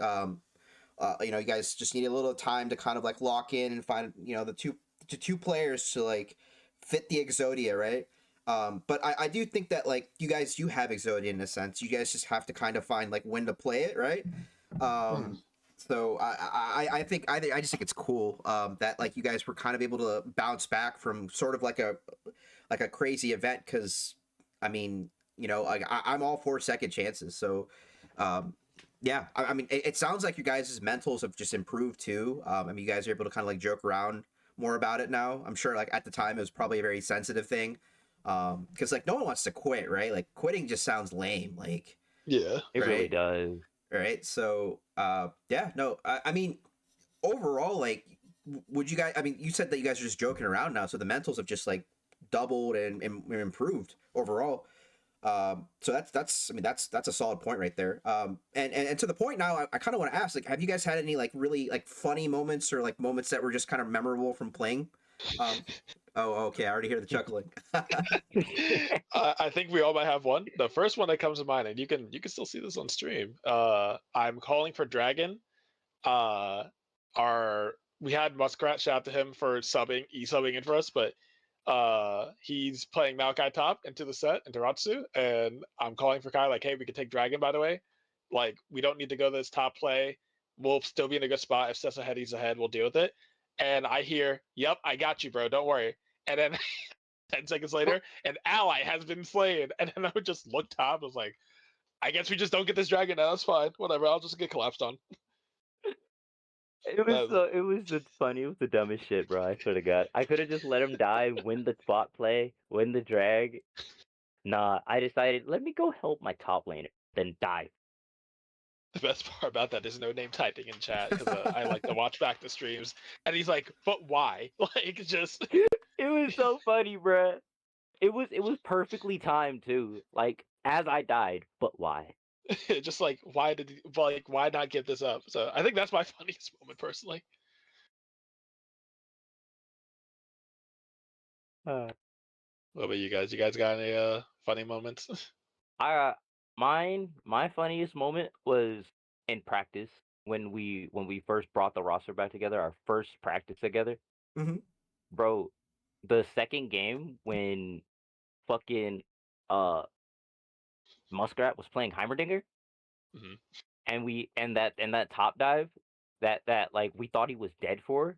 Speaker 1: you guys just need a little time to kind of like lock in and find the two players to like fit the Exodia, right? But I do think that like you guys do have Exodia in a sense. You guys just have to kind of find like when to play it, right? So I think I just think it's cool that like you guys were kind of able to bounce back from sort of like a crazy event, because I mean I'm all for second chances. So yeah, I mean it sounds like you guys' mentals have just improved too. I mean you guys are able to kind of like joke around more about it now. I'm sure like at the time it was probably a very sensitive thing, because like no one wants to quit, right? Like quitting just sounds lame, like
Speaker 2: Yeah.
Speaker 3: It really
Speaker 1: right?
Speaker 3: does.
Speaker 1: Right. So yeah, no, I mean overall, like would you guys, I mean you said that you guys are just joking around now, so the mentals have just like doubled and improved overall. So that's I mean that's a solid point right there. And to the point now, I kind of want to ask, like, have you guys had any like really like funny moments or like moments that were just kind of memorable from playing? Oh, okay, I already hear the chuckling.
Speaker 2: I think we all might have one. The first one that comes to mind, and you can still see this on stream. I'm calling for Dragon. Uh, our We had Muskrat, shout out to him for subbing in for us, but he's playing Maokai top into the set into Ratsu, and I'm calling for Kai like, hey, we can take Dragon, by the way. Like, we don't need to go this top play. We'll still be in a good spot. If Seth's ahead, he's ahead. We'll deal with it. And I hear, yep, I got you, bro. Don't worry. And then 10 seconds later, an ally has been slain. And then I would just look top. I was like, I guess we just don't get this dragon now. It's fine. Whatever. I'll just get collapsed on.
Speaker 3: It was the funny. It was the dumbest shit, bro. I swear to God, I could have just let him die, win the spot play, win the drag. Nah, I decided let me go help my top laner, then die.
Speaker 2: The best part about that is no name typing in chat because I like to watch back the streams. And he's like, but why? Like, just.
Speaker 3: It was so funny, bro. It was perfectly timed too. Like as I died, but why?
Speaker 2: Just like, why not give this up? So I think that's my funniest moment personally.
Speaker 3: Uh,
Speaker 2: What about you guys? You guys got any funny moments?
Speaker 3: my funniest moment was in practice when we first brought the roster back together, our first practice together.
Speaker 1: Mm-hmm.
Speaker 3: Bro, the second game when fucking Muskrat was playing Heimerdinger,
Speaker 2: Mhm.
Speaker 3: and that top dive that like we thought he was dead for.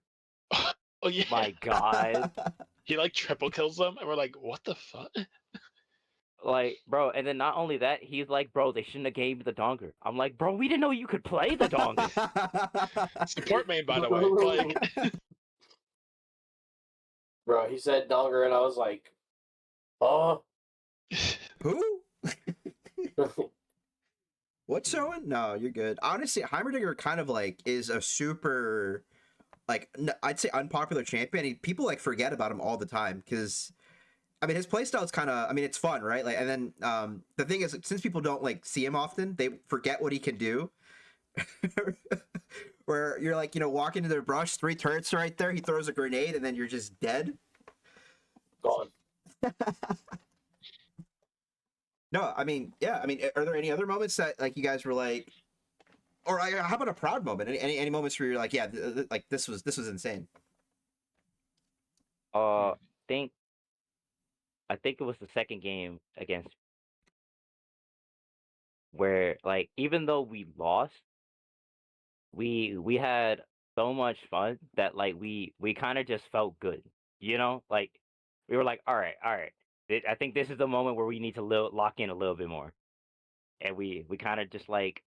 Speaker 2: Oh yeah.
Speaker 3: My God.
Speaker 2: He like triple kills them, and we're like, what the fuck?
Speaker 3: Like, bro, and then not only that, he's like, bro, they shouldn't have gave me the donger. I'm like, bro, we didn't know you could play the donger.
Speaker 2: Support main, by the way. Like,
Speaker 4: Bro, he said Donger, and I was like, oh.
Speaker 1: Who? What's showing? No, you're good. Honestly, Heimerdinger kind of like is a super, like, I'd say unpopular champion. People like forget about him all the time because, I mean, his playstyle is kind of, I mean, it's fun, right? Like, and then the thing is, since people don't like see him often, they forget what he can do. where you're like, walking to the brush, 3 turrets right there. He throws a grenade, and then you're just dead.
Speaker 4: Gone.
Speaker 1: No, I mean, yeah. I mean, are there any other moments that like you guys were like, or how about a proud moment? Any moments where you're like, yeah, like this was insane.
Speaker 3: Uh, think I think it was the second game against where like even though we lost, we had so much fun that like we kind of just felt good, like we were like, all right, I think this is the moment where we need to lock in a little bit more, and we kind of just like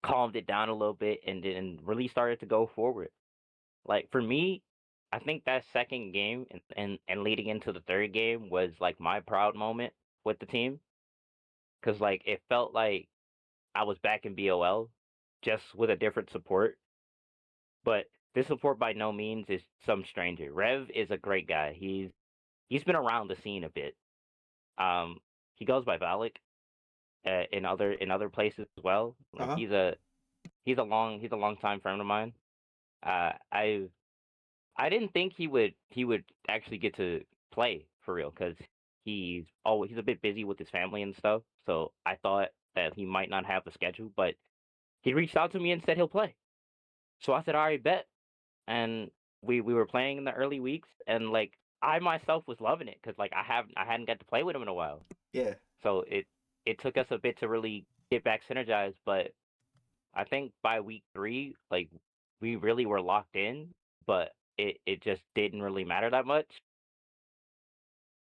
Speaker 3: calmed it down a little bit and then really started to go forward. Like for me, I think that second game and leading into the third game was like my proud moment with the team, because like it felt like I was back in BOL just with a different support. But this support by no means is some stranger. Rev is a great guy. He's been around the scene a bit. He goes by Valak in other places as well. Like
Speaker 1: Uh-huh.
Speaker 3: he's a long time friend of mine. I didn't think he would actually get to play for real, because he's a bit busy with his family and stuff. So I thought that he might not have the schedule, but he reached out to me and said he'll play. So I said, all right, bet. And we were playing in the early weeks, and like I myself was loving it because like I hadn't got to play with him in a while.
Speaker 1: Yeah.
Speaker 3: So it took us a bit to really get back synergized, but I think by week 3, like we really were locked in, but it just didn't really matter that much.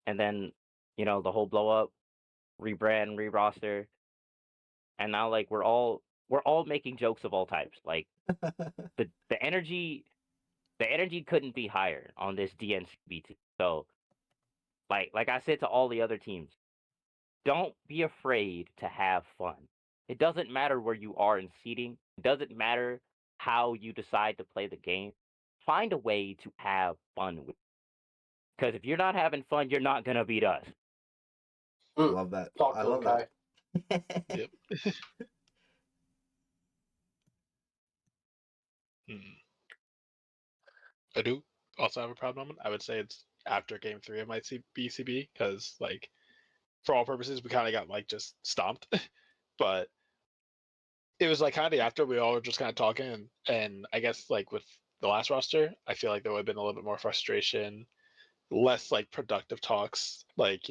Speaker 3: And then, the whole blow up, rebrand, re-roster, and now like we're all making jokes of all types. Like the energy couldn't be higher on this DNCB team. So like I said to all the other teams, don't be afraid to have fun. It doesn't matter where you are in seeding. It doesn't matter how you decide to play the game. Find a way to have fun with it. Because if you're not having fun, you're not gonna beat us.
Speaker 1: Love that.
Speaker 4: Talk
Speaker 1: I
Speaker 4: to him,
Speaker 1: love
Speaker 4: Kai.
Speaker 1: that.
Speaker 2: Yep. Hmm. I do also have a proud moment. I would say it's after game 3 of my BCB, because like for all purposes we kind of got like just stomped, but it was like kind of after we all were just kind of talking, and I guess like with the last roster, I feel like there would have been a little bit more frustration, less like productive talks. Like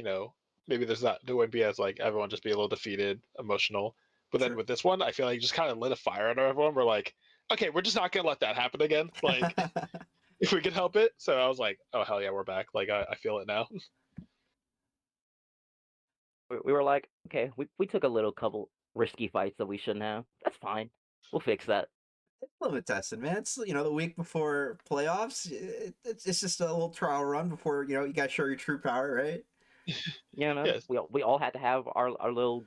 Speaker 2: maybe there wouldn't be as like everyone just be a little defeated, emotional. But then
Speaker 1: Sure.
Speaker 2: with this one, I feel like just kind of lit a fire under everyone. We're like, okay, we're just not gonna let that happen again. Like if we can help it. So I was like, oh hell yeah, we're back. Like I feel it now.
Speaker 3: We were like, okay, we took a little couple risky fights that we shouldn't have. That's fine. We'll fix that.
Speaker 1: Limit testing, man. It's the week before playoffs. It's just a little trial run before you guys show your true power, right?
Speaker 2: Yes.
Speaker 3: We all had to have our little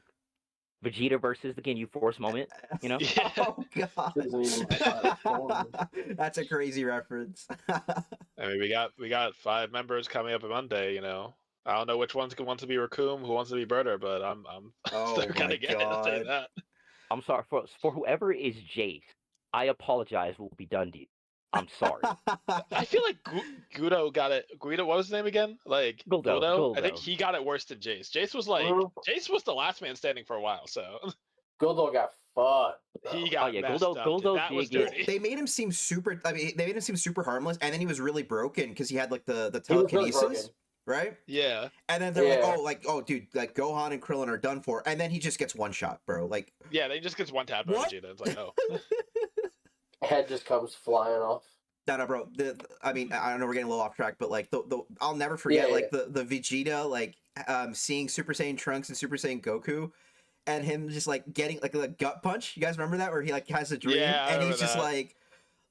Speaker 3: Vegeta versus the Ginyu Force moment.
Speaker 2: Yeah.
Speaker 1: Oh god,
Speaker 4: Isn't even my favorite form.
Speaker 1: that's a crazy reference.
Speaker 2: I mean, we got 5 members coming up on Monday. I don't know which one's who wants to be Raccoon, who wants to be Birder, but I'm
Speaker 1: Oh
Speaker 2: still gonna
Speaker 1: my
Speaker 2: get it. I'll say
Speaker 1: god.
Speaker 2: that.
Speaker 3: I'm sorry for whoever is Jace. I apologize. Will be done to you. I'm sorry.
Speaker 2: I feel like Guido got it. Guido, what was his name again? Like
Speaker 3: Guldo.
Speaker 2: I think he got it worse than Jace. Jace was like Jace was the last man standing for a while, so
Speaker 4: Guldo got fucked.
Speaker 2: he
Speaker 3: Oh
Speaker 2: got
Speaker 3: yeah,
Speaker 2: messed up.
Speaker 3: Guldo
Speaker 2: That was
Speaker 3: did get.
Speaker 2: dirty.
Speaker 1: They made him seem super. I mean, they made him seem super harmless, and then he was really broken because he had like the
Speaker 4: He was really
Speaker 1: telekinesis,
Speaker 4: broken.
Speaker 1: right?
Speaker 2: Yeah,
Speaker 1: And then they're
Speaker 4: Yeah.
Speaker 1: like, oh, dude, like Gohan and Krillin are done for, and then he just gets one shot, bro. Like,
Speaker 2: yeah. They just gets one tap by
Speaker 1: What?
Speaker 2: Vegeta. It's like, oh,
Speaker 4: Head just comes flying off.
Speaker 1: no, bro. I mean, I don't know, we're getting a little off track, but like the I'll never forget
Speaker 4: Yeah,
Speaker 1: like the Vegeta like seeing Super Saiyan Trunks and Super Saiyan Goku, and him just like getting like a gut punch. You guys remember that where he like has a dream
Speaker 2: Yeah, I
Speaker 1: and he's
Speaker 2: remember
Speaker 1: just
Speaker 2: that.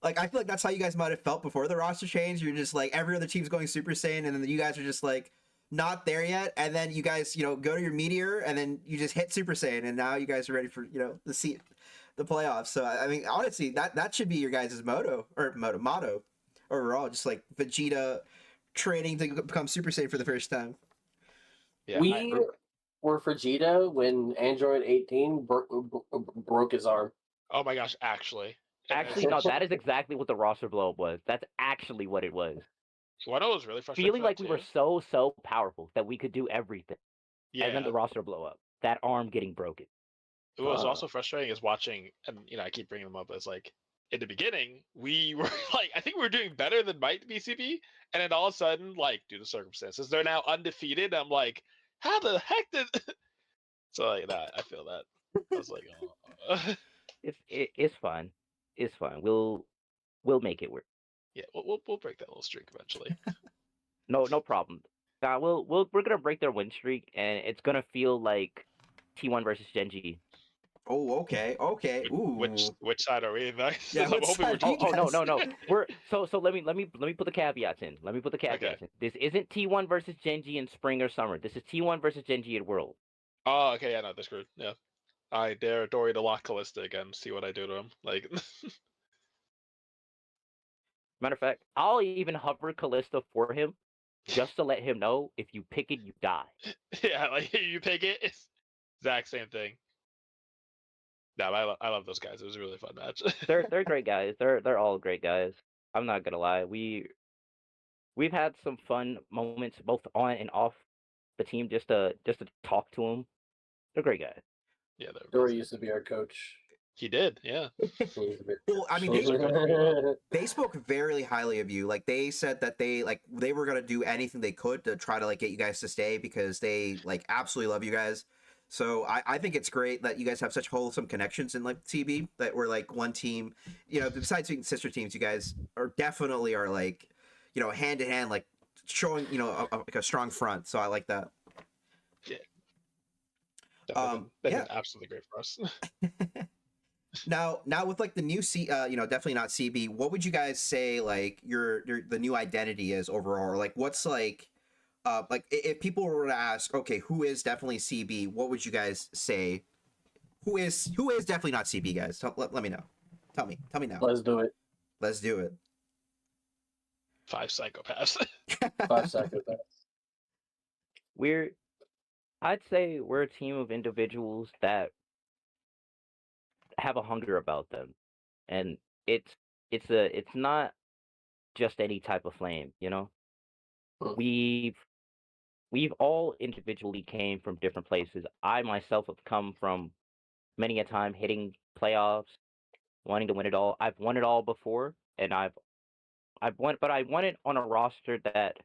Speaker 1: like I feel like that's how you guys might have felt before the roster change. You're just like every other team's going Super Saiyan, and then you guys are just like not there yet, and then you guys go to your meteor, and then you just hit Super Saiyan, and now you guys are ready for the playoffs. So I mean, honestly, that should be your guys' motto overall. Just like Vegeta training to become Super Saiyan for the first time.
Speaker 2: yeah.
Speaker 4: We were Vegeta when Android 18 broke his arm.
Speaker 2: Oh my gosh, actually,
Speaker 3: Actually, no, that is exactly what the roster blow up was. That's actually what it was.
Speaker 2: What was really frustrating.
Speaker 3: Feeling like we were so powerful that we could do everything.
Speaker 2: Yeah.
Speaker 3: And then the roster blow up. That arm getting broken.
Speaker 2: What was also frustrating is watching, and I keep bringing them up as like in the beginning we were like, I think we were doing better than might BCB, and then all of a sudden, like due to circumstances, they're now undefeated. I'm like, how the heck did? So like that, I feel that. I was like, oh.
Speaker 3: It's fine. It's fine. We'll make it work.
Speaker 2: Yeah, we'll break that little streak eventually.
Speaker 3: No problem. We're gonna break their win streak, and it's gonna feel like T1 versus Genji.
Speaker 1: Oh, okay. Ooh.
Speaker 2: Which side are we in?
Speaker 1: Yeah,
Speaker 2: I'm
Speaker 1: which
Speaker 2: hoping
Speaker 1: side
Speaker 2: we're
Speaker 1: are you
Speaker 3: no.
Speaker 1: guys?
Speaker 3: We're so let me put the caveats in. Let me put the caveats in. This isn't T1 versus Genji in spring or summer. This is T1 versus Genji at World.
Speaker 2: Oh, okay, yeah, no, that's good. Yeah. I dare Dory to lock Callista again, see what I do to him. Like
Speaker 3: Matter of fact, I'll even hover Callista for him just to let him know if you pick it, you die.
Speaker 2: yeah, like you pick it, it's exact same thing. No, I love those guys. It was a really fun match.
Speaker 3: They're great guys. They're all great guys. I'm not gonna lie. We've had some fun moments both on and off the team just to talk to them. They're great guys.
Speaker 2: Yeah,
Speaker 4: Dory used to be our coach.
Speaker 2: he did. Yeah.
Speaker 1: Well, I mean, they spoke very highly of you. Like they said that they were gonna do anything they could to try to like get you guys to stay because they like absolutely love you guys. So I think it's great that you guys have such wholesome connections in like CB that we're like one team. You know, besides being sister teams, you guys are definitely like, you know, hand in hand, like showing, you know, like a strong front. So I like that.
Speaker 2: Yeah. Definitely been absolutely great for us.
Speaker 1: Now with like the new you know, definitely not CB. What would you guys say like your the new identity is overall? Or, like what's like if people were to ask, okay, who is definitely CB? What would you guys say? Who is definitely not CB, guys? Let me know. Tell me now.
Speaker 4: Let's do it.
Speaker 1: Let's do it.
Speaker 2: 5 psychopaths.
Speaker 4: 5 psychopaths.
Speaker 3: I'd say we're a team of individuals that have a hunger about them, and it's not just any type of flame, you know. We've all individually came from different places. I myself have come from many a time hitting playoffs, wanting to win it all. I've won it all before, and I've won, but I won it on a roster that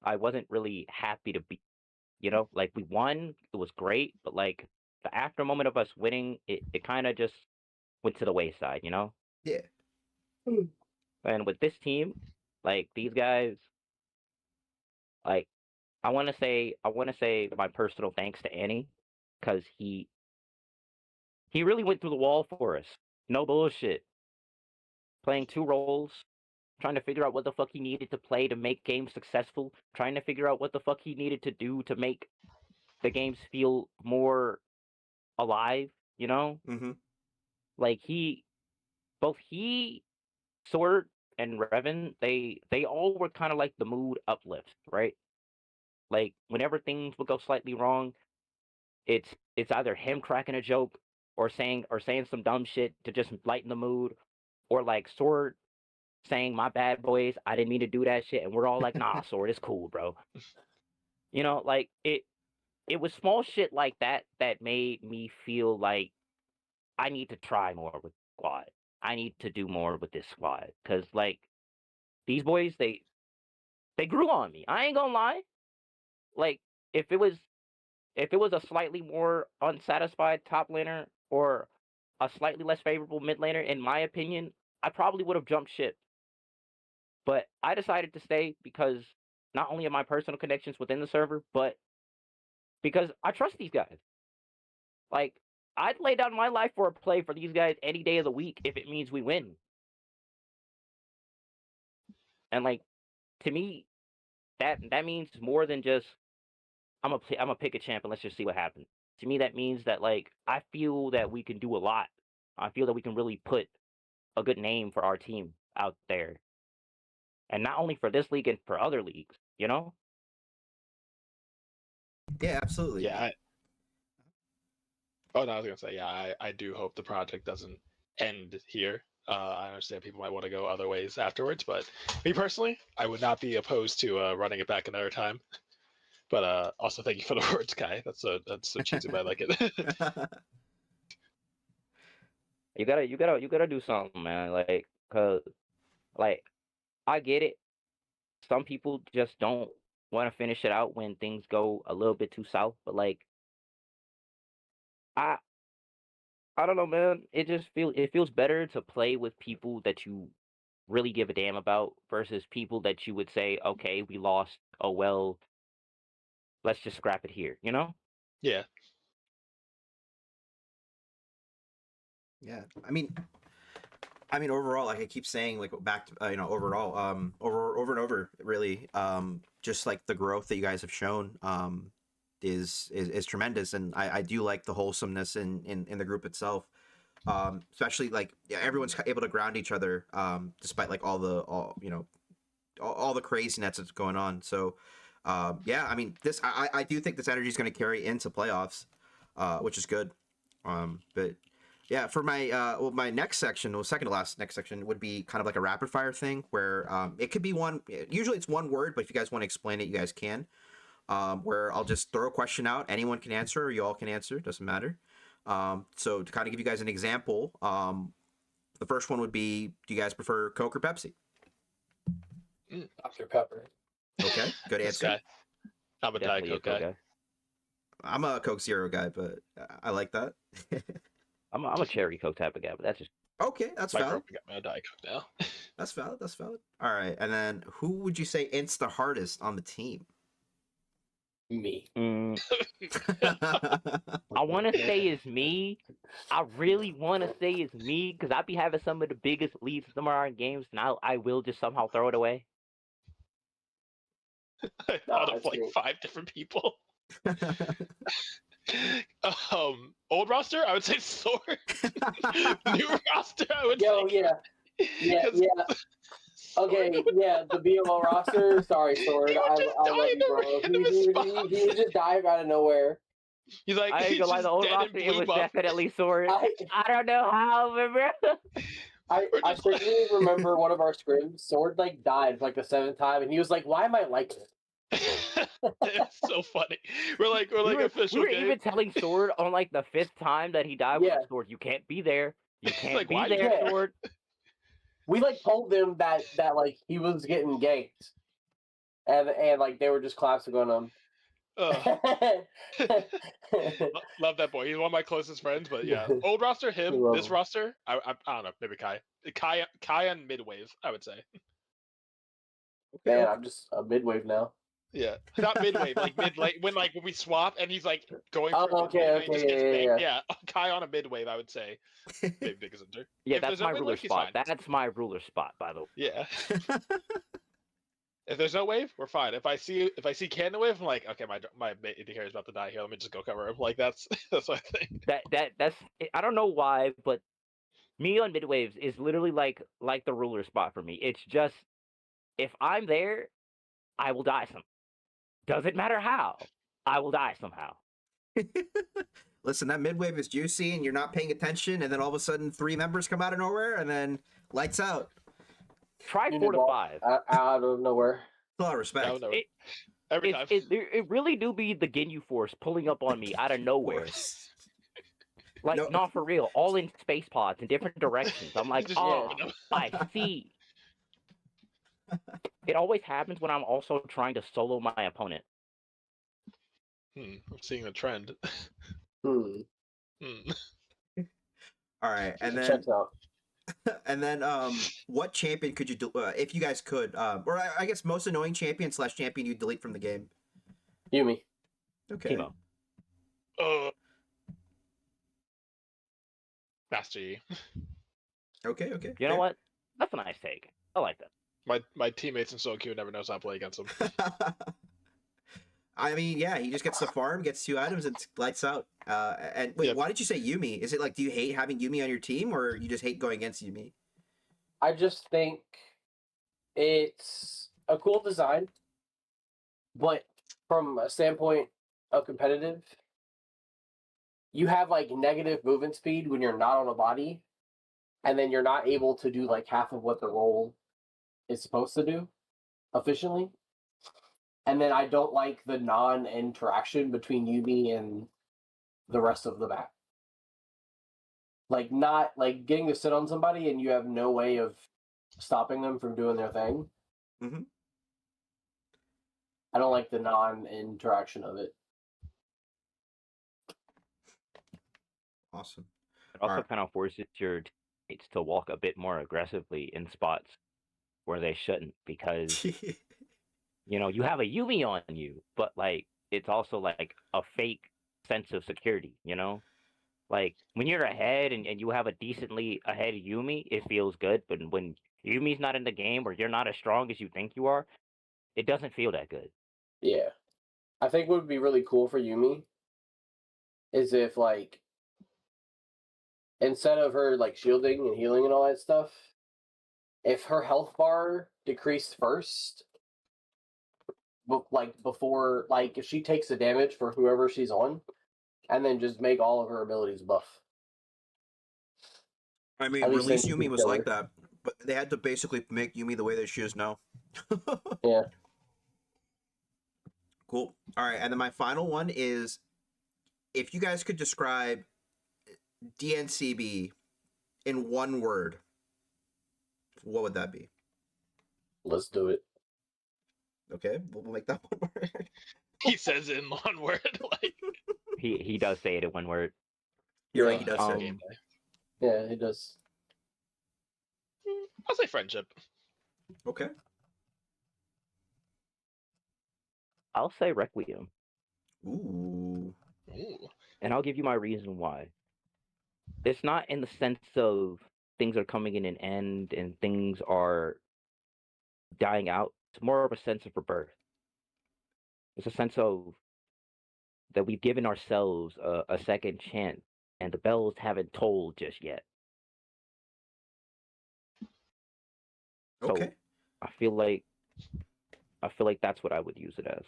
Speaker 3: I wasn't really happy to be. You know, like we won, it was great, but like the after moment of us winning, it kind of just went to the wayside, you know?
Speaker 1: Yeah.
Speaker 3: And with this team, like these guys, like I want to say my personal thanks to Annie, because he really went through the wall for us. No bullshit. Playing 2 roles, trying to figure out what the fuck he needed to play to make games successful, trying to figure out what the fuck he needed to do to make the games feel more alive, you know?
Speaker 1: Mm-hmm.
Speaker 3: Like both Sword and Revan, they all were kind of like the mood uplift, right? Like whenever things would go slightly wrong, it's either him cracking a joke or saying some dumb shit to just lighten the mood, or like Sword saying, "My bad, boys, I didn't mean to do that shit," and we're all like, "Nah, Sword, it's cool, bro." You know, like it was small shit like that that made me feel like I need to try more with squad. I need to do more with this squad, because like these boys, they grew on me. I ain't gonna lie. Like if it was a slightly more unsatisfied top laner or a slightly less favorable mid laner, in my opinion, I probably would have jumped ship. But I decided to stay because not only of my personal connections within the server, but because I trust these guys. Like I'd lay down my life for a play for these guys any day of the week if it means we win. And like to me, that means more than just I'm gonna pick a champ and let's just see what happens. To me, that means that like I feel that we can do a lot. I feel that we can really put a good name for our team out there, and not only for this league and for other leagues. You know?
Speaker 1: Yeah, absolutely.
Speaker 2: Yeah. I was gonna say, yeah, I do hope the project doesn't end here. I understand people might want to go other ways afterwards, but me personally, I would not be opposed to running it back another time. But also, thank you for the words, Kai. That's so cheesy, but I like it.
Speaker 3: You gotta do something, man. Like, cause, like, I get it. Some people just don't want to finish it out when things go a little bit too south. But like, I I don't know, man. It feels better to play with people that you really give a damn about versus people that you would say, okay, we lost. Oh well, let's just scrap it here. You know?
Speaker 2: Yeah.
Speaker 1: Yeah, I mean, overall, like I keep saying, like back to overall, over and over, really, just like the growth that you guys have shown, is tremendous, and I do like the wholesomeness in the group itself, especially like yeah, everyone's able to ground each other, despite like all the craziness that's going on. So, yeah, I mean, I do think this energy is going to carry into playoffs, which is good, but. Yeah, for my my next section, well, second to last next section would be kind of like a rapid fire thing where it could be one. Usually it's one word, but if you guys want to explain it, you guys can. Where I'll just throw a question out, anyone can answer, or you all can answer, doesn't matter. So to kind of give you guys an example, the first one would be: do you guys prefer Coke or Pepsi?
Speaker 4: Dr. Pepper.
Speaker 1: Okay, good
Speaker 2: This
Speaker 1: answer.
Speaker 2: guy. I'm a Diet
Speaker 3: Definitely a
Speaker 2: Coke
Speaker 3: Coke
Speaker 2: guy.
Speaker 3: guy.
Speaker 1: I'm a Coke Zero guy, but I like that.
Speaker 3: I'm a cherry Coke type of guy, but that's just
Speaker 1: Okay, that's
Speaker 2: My
Speaker 1: valid.
Speaker 2: girlfriend got me a Diet Coke now.
Speaker 1: That's valid. That's valid. All right, and then who would you say ints the hardest on the team?
Speaker 4: Me.
Speaker 3: I want to say it's me. I really want to say it's me because I be having some of the biggest leads in some of our games, and I will just somehow throw it away.
Speaker 2: Out of
Speaker 4: it's
Speaker 2: like
Speaker 4: me.
Speaker 2: 5 different people. Old roster, I would say Sword. New roster, I would
Speaker 4: Yo,
Speaker 2: say.
Speaker 4: yeah. Okay, yeah, the BMO roster. Sorry, Sword. I love you, bro. He would just dive out of nowhere.
Speaker 2: He's like,
Speaker 3: I ain't
Speaker 2: he's
Speaker 3: gonna lie,
Speaker 2: just
Speaker 3: the old
Speaker 2: dead
Speaker 3: roster,
Speaker 2: in
Speaker 3: it
Speaker 2: blue
Speaker 3: was
Speaker 2: buff.
Speaker 3: definitely Sword.
Speaker 4: I
Speaker 3: I don't know how, remember?
Speaker 4: I
Speaker 2: We're just like-
Speaker 4: strictly remember one of our scrims. Sword like died for like the 7th time, and he was like, "Why am I like this?"
Speaker 2: It's so funny. We're like
Speaker 3: we
Speaker 2: official
Speaker 3: were
Speaker 2: game.
Speaker 3: even telling Sword on like the 5th time that he died
Speaker 4: Yeah.
Speaker 3: with Sword, you can't be there. You can't
Speaker 2: Like,
Speaker 3: be
Speaker 2: why you
Speaker 3: there,
Speaker 4: can't?
Speaker 3: Sword.
Speaker 4: We like told them that like he was getting ganked, and like they were just collapsing on him.
Speaker 2: Love that boy. He's one of my closest friends, but yeah, old roster, him.
Speaker 4: Love
Speaker 2: This
Speaker 4: him.
Speaker 2: roster, I don't know, maybe Kai on midwave, I would say.
Speaker 4: Man, I'm just a midwave now.
Speaker 2: Yeah, not midwave, like mid late when we swap and he's like going for
Speaker 4: Oh,
Speaker 2: midwave and he just gets
Speaker 4: okay,
Speaker 2: banged.
Speaker 4: yeah.
Speaker 2: Yeah, Kai on a midwave, I would say. Maybe big as Inter.
Speaker 3: Yeah,
Speaker 2: If
Speaker 3: that's
Speaker 2: there's no
Speaker 3: my
Speaker 2: mid
Speaker 3: ruler
Speaker 2: wave, he's
Speaker 3: spot.
Speaker 2: fine.
Speaker 3: That's my ruler spot, by the way.
Speaker 2: Yeah. If there's no wave, we're fine. If I see cannon wave, I'm like, okay, my AD carry is about to die here. Let me just go cover him. Like that's what I think.
Speaker 3: That's I don't know why, but me on mid waves is literally like the ruler spot for me. It's just if I'm there, I will die some. Doesn't matter how. I will die somehow.
Speaker 1: Listen, that midwave is juicy, and you're not paying attention, and then all of a sudden 3 members come out of nowhere, and then lights out.
Speaker 3: Try
Speaker 4: You
Speaker 3: 4 to
Speaker 4: knew
Speaker 3: 5.
Speaker 4: out of nowhere.
Speaker 1: A lot of respect.
Speaker 2: Yeah, no,
Speaker 3: It,
Speaker 2: every time.
Speaker 3: it really do be the Ginyu Force pulling up on me out of
Speaker 1: Of
Speaker 3: nowhere.
Speaker 1: course.
Speaker 3: Like,
Speaker 1: No.
Speaker 3: not for real. All in space pods in different directions. I'm like,
Speaker 2: Just
Speaker 3: oh,
Speaker 2: whooping him.
Speaker 3: I see. It always happens when I'm also trying to solo my opponent.
Speaker 2: I'm seeing a trend.
Speaker 4: Hmm.
Speaker 1: All right, and then
Speaker 4: Checks out.
Speaker 1: what champion could you if you guys could, or I guess most annoying champion / champion you delete from the game?
Speaker 4: Yumi.
Speaker 1: Okay.
Speaker 3: Teemo.
Speaker 2: Master Yi.
Speaker 1: Okay.
Speaker 3: You know what? That's a nice take. I like that.
Speaker 2: My teammates in Solo Queue never knows how to play against him.
Speaker 1: I mean, yeah, he just gets the farm, gets 2 items, and lights out. And wait,
Speaker 2: Yep.
Speaker 1: why did you say Yumi? Is it like, do you hate having Yumi on your team, or you just hate going against Yumi?
Speaker 4: I just think it's a cool design, but from a standpoint of competitive, you have like negative movement speed when you're not on a body, and then you're not able to do like half of what the role is supposed to do efficiently. And then I don't like the non-interaction between Yumi and the rest of the map. Like not like getting to sit on somebody and you have no way of stopping them from doing their thing.
Speaker 1: Mhm.
Speaker 4: I don't like the non-interaction of it.
Speaker 1: Awesome.
Speaker 3: It also
Speaker 1: Alright.
Speaker 3: kind of forces your teammates to walk a bit more aggressively in spots where they shouldn't, because you have a Yumi on you, but like it's also like a fake sense of security. Like when you're ahead and you have a decently ahead Yumi, it feels good. But when Yumi's not in the game or you're not as strong as you think you are, it doesn't feel that good.
Speaker 4: Yeah. I think what would be really cool for Yumi is if like instead of her like shielding and healing and all that stuff, if her health bar decreased first, like before, like if she takes the damage for whoever she's on, and then just make all of her abilities buff.
Speaker 1: I mean,
Speaker 4: At least
Speaker 1: release
Speaker 4: then you
Speaker 1: Yumi
Speaker 4: can
Speaker 1: was
Speaker 4: kill
Speaker 1: like
Speaker 4: her.
Speaker 1: that, but they had to basically make Yumi the way that she is now.
Speaker 4: Yeah.
Speaker 1: Cool. All right, and then my final one is, if you guys could describe DNCB in one word, what would that be?
Speaker 4: Let's do it.
Speaker 1: Okay, we'll make that one word.
Speaker 2: He says it in one word. Like
Speaker 3: He does say it in one word.
Speaker 1: You're
Speaker 4: Yeah.
Speaker 1: right, he does say.
Speaker 2: gameplay.
Speaker 4: Yeah, it does.
Speaker 2: I'll say friendship.
Speaker 1: Okay.
Speaker 3: I'll say Requiem,
Speaker 1: Ooh.
Speaker 2: Ooh.
Speaker 3: and I'll give you my reason why. It's not in the sense of things are coming in an end and things are dying out. It's more of a sense of rebirth. It's a sense of that we've given ourselves a second chance, and the bells haven't tolled just yet. So
Speaker 1: Okay.
Speaker 3: I feel like that's what I would use it as.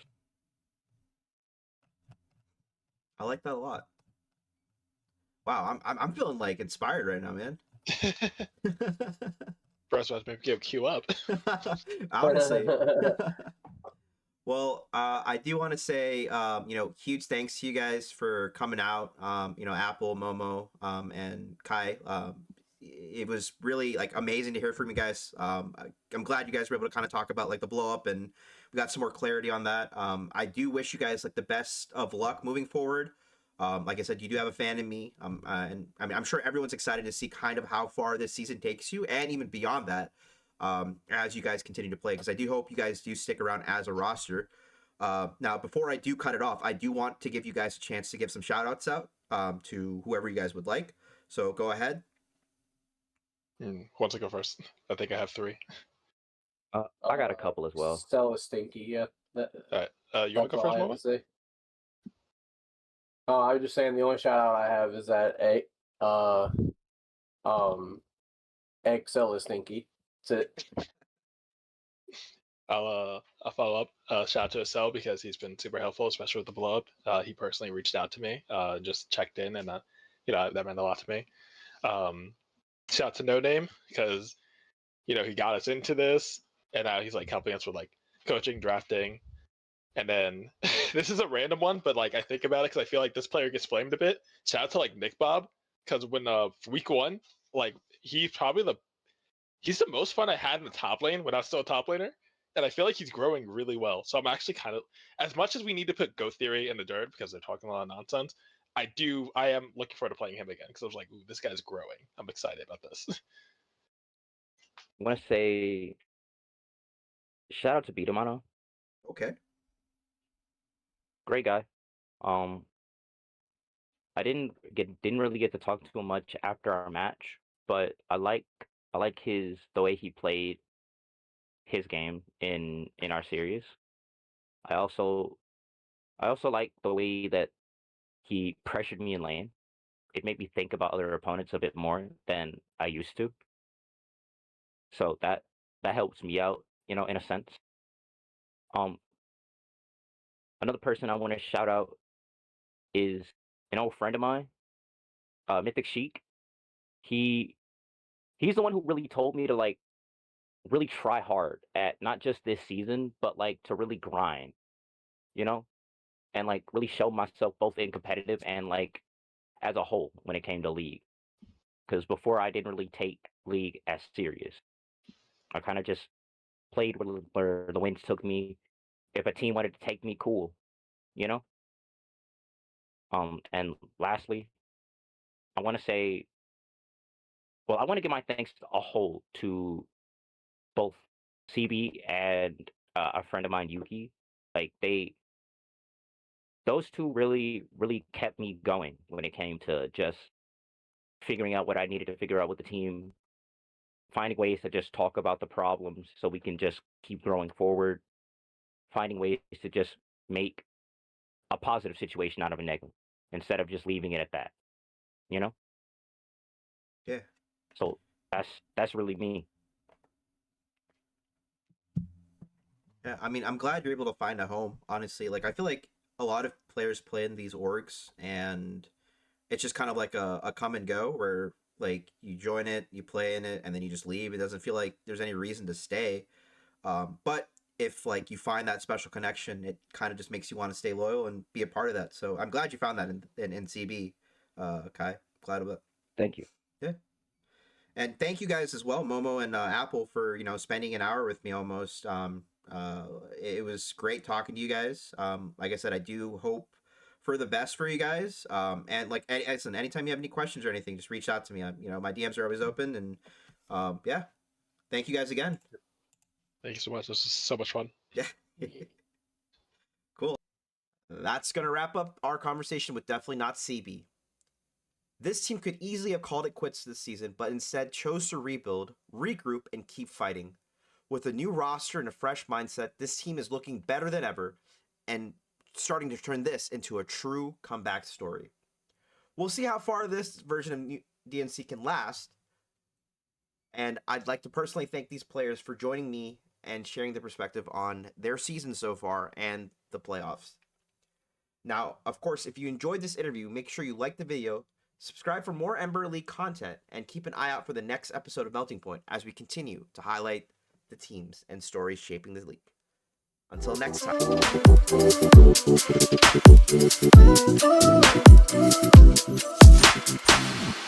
Speaker 1: I like that a lot. Wow, I'm feeling like inspired right now, man.
Speaker 2: Crossroads maybe give queue up.
Speaker 1: Honestly. Well, I do want to say, huge thanks to you guys for coming out. Apple, Momo, and Kai. It was really like amazing to hear from you guys. I'm glad you guys were able to kind of talk about like the blow up, and we got some more clarity on that. I do wish you guys like the best of luck moving forward. Like I said, you do have a fan in me, and I mean, I'm sure everyone's excited to see kind of how far this season takes you, and even beyond that, as you guys continue to play. Because I do hope you guys do stick around as a roster. Now, before I do cut it off, I do want to give you guys a chance to give some shout outs out to whoever you guys would like. So go ahead.
Speaker 2: Who wants to go first? I think I have 3.
Speaker 3: I got a couple as well.
Speaker 4: Stella Stinky, yeah.
Speaker 2: All right. You want
Speaker 4: That's
Speaker 2: to go
Speaker 4: all
Speaker 2: first,
Speaker 4: I have
Speaker 2: Momo?
Speaker 4: to say. I was just saying the only shout out I have is that Excel is Stinky. That's it.
Speaker 2: I'll follow up. Shout out to Estelle because he's been super helpful, especially with the blow up. He personally reached out to me, just checked in, and that meant a lot to me. Shout out to No Name because he got us into this, and now he's like helping us with like coaching, drafting, and then this is a random one, but like I think about it because I feel like this player gets blamed a bit. Shout out to like Nick Bob because when week 1, like he's the most fun I had in the top lane when I was still a top laner. And I feel like he's growing really well. So I'm actually kind of, as much as we need to put Go Theory in the dirt because they're talking a lot of nonsense, I am looking forward to playing him again because I was like, ooh, this guy's growing. I'm excited about this.
Speaker 3: I want to say shout out to Bitomano.
Speaker 1: Okay.
Speaker 3: Great guy. I didn't really get to talk to him much after our match, but I like the way he played his game in our series. I also like the way that he pressured me in lane. It made me think about other opponents a bit more than I used to. So that helps me out, in a sense. Another person I want to shout out is an old friend of mine, Mythic Sheik. He he's the one who really told me to like really try hard at not just this season, but like to really grind, you know, and like really show myself both in competitive and like as a whole when it came to league. Because before I didn't really take league as serious. I kind of just played where the winds took me. If a team wanted to take me, cool, you know. And lastly, I want to say, well, I want to give my thanks a whole to both CB and a friend of mine, Yuki. Like those two really kept me going when it came to just figuring out what I needed to figure out with the team, finding ways to just talk about the problems so we can just keep growing forward, finding ways to just make a positive situation out of a negative instead of just leaving it at that, you know?
Speaker 1: Yeah.
Speaker 3: So that's really me.
Speaker 1: Yeah, I mean, I'm glad you're able to find a home, honestly. Like, I feel like a lot of players play in these orgs, and it's just kind of like a come and go where, like, you join it, you play in it, and then you just leave. It doesn't feel like there's any reason to stay. But if, like, you find that special connection, it kind of just makes you want to stay loyal and be a part of that. So I'm glad you found that in CB, Kai. Glad of it.
Speaker 3: Thank you.
Speaker 1: Yeah. And thank you guys as well, Momo and Apple, for spending an hour with me almost. It was great talking to you guys. Like I said, I do hope for the best for you guys. And like, listen, anytime you have any questions or anything, just reach out to me. My DMs are always open. And yeah, thank you guys again.
Speaker 2: Thank you so much. This is so much fun.
Speaker 1: Yeah. Cool. That's gonna wrap up our conversation with Definitely Not CB. This team could easily have called it quits this season, but instead chose to rebuild, regroup, and keep fighting. With a new roster and a fresh mindset, this team is looking better than ever and starting to turn this into a true comeback story. We'll see how far this version of DNC can last, and I'd like to personally thank these players for joining me and sharing their perspective on their season so far and the playoffs. Now, of course, if you enjoyed this interview, make sure you like the video, subscribe for more Ember League content, and keep an eye out for the next episode of Melting Point as we continue to highlight the teams and stories shaping the league. Until next time.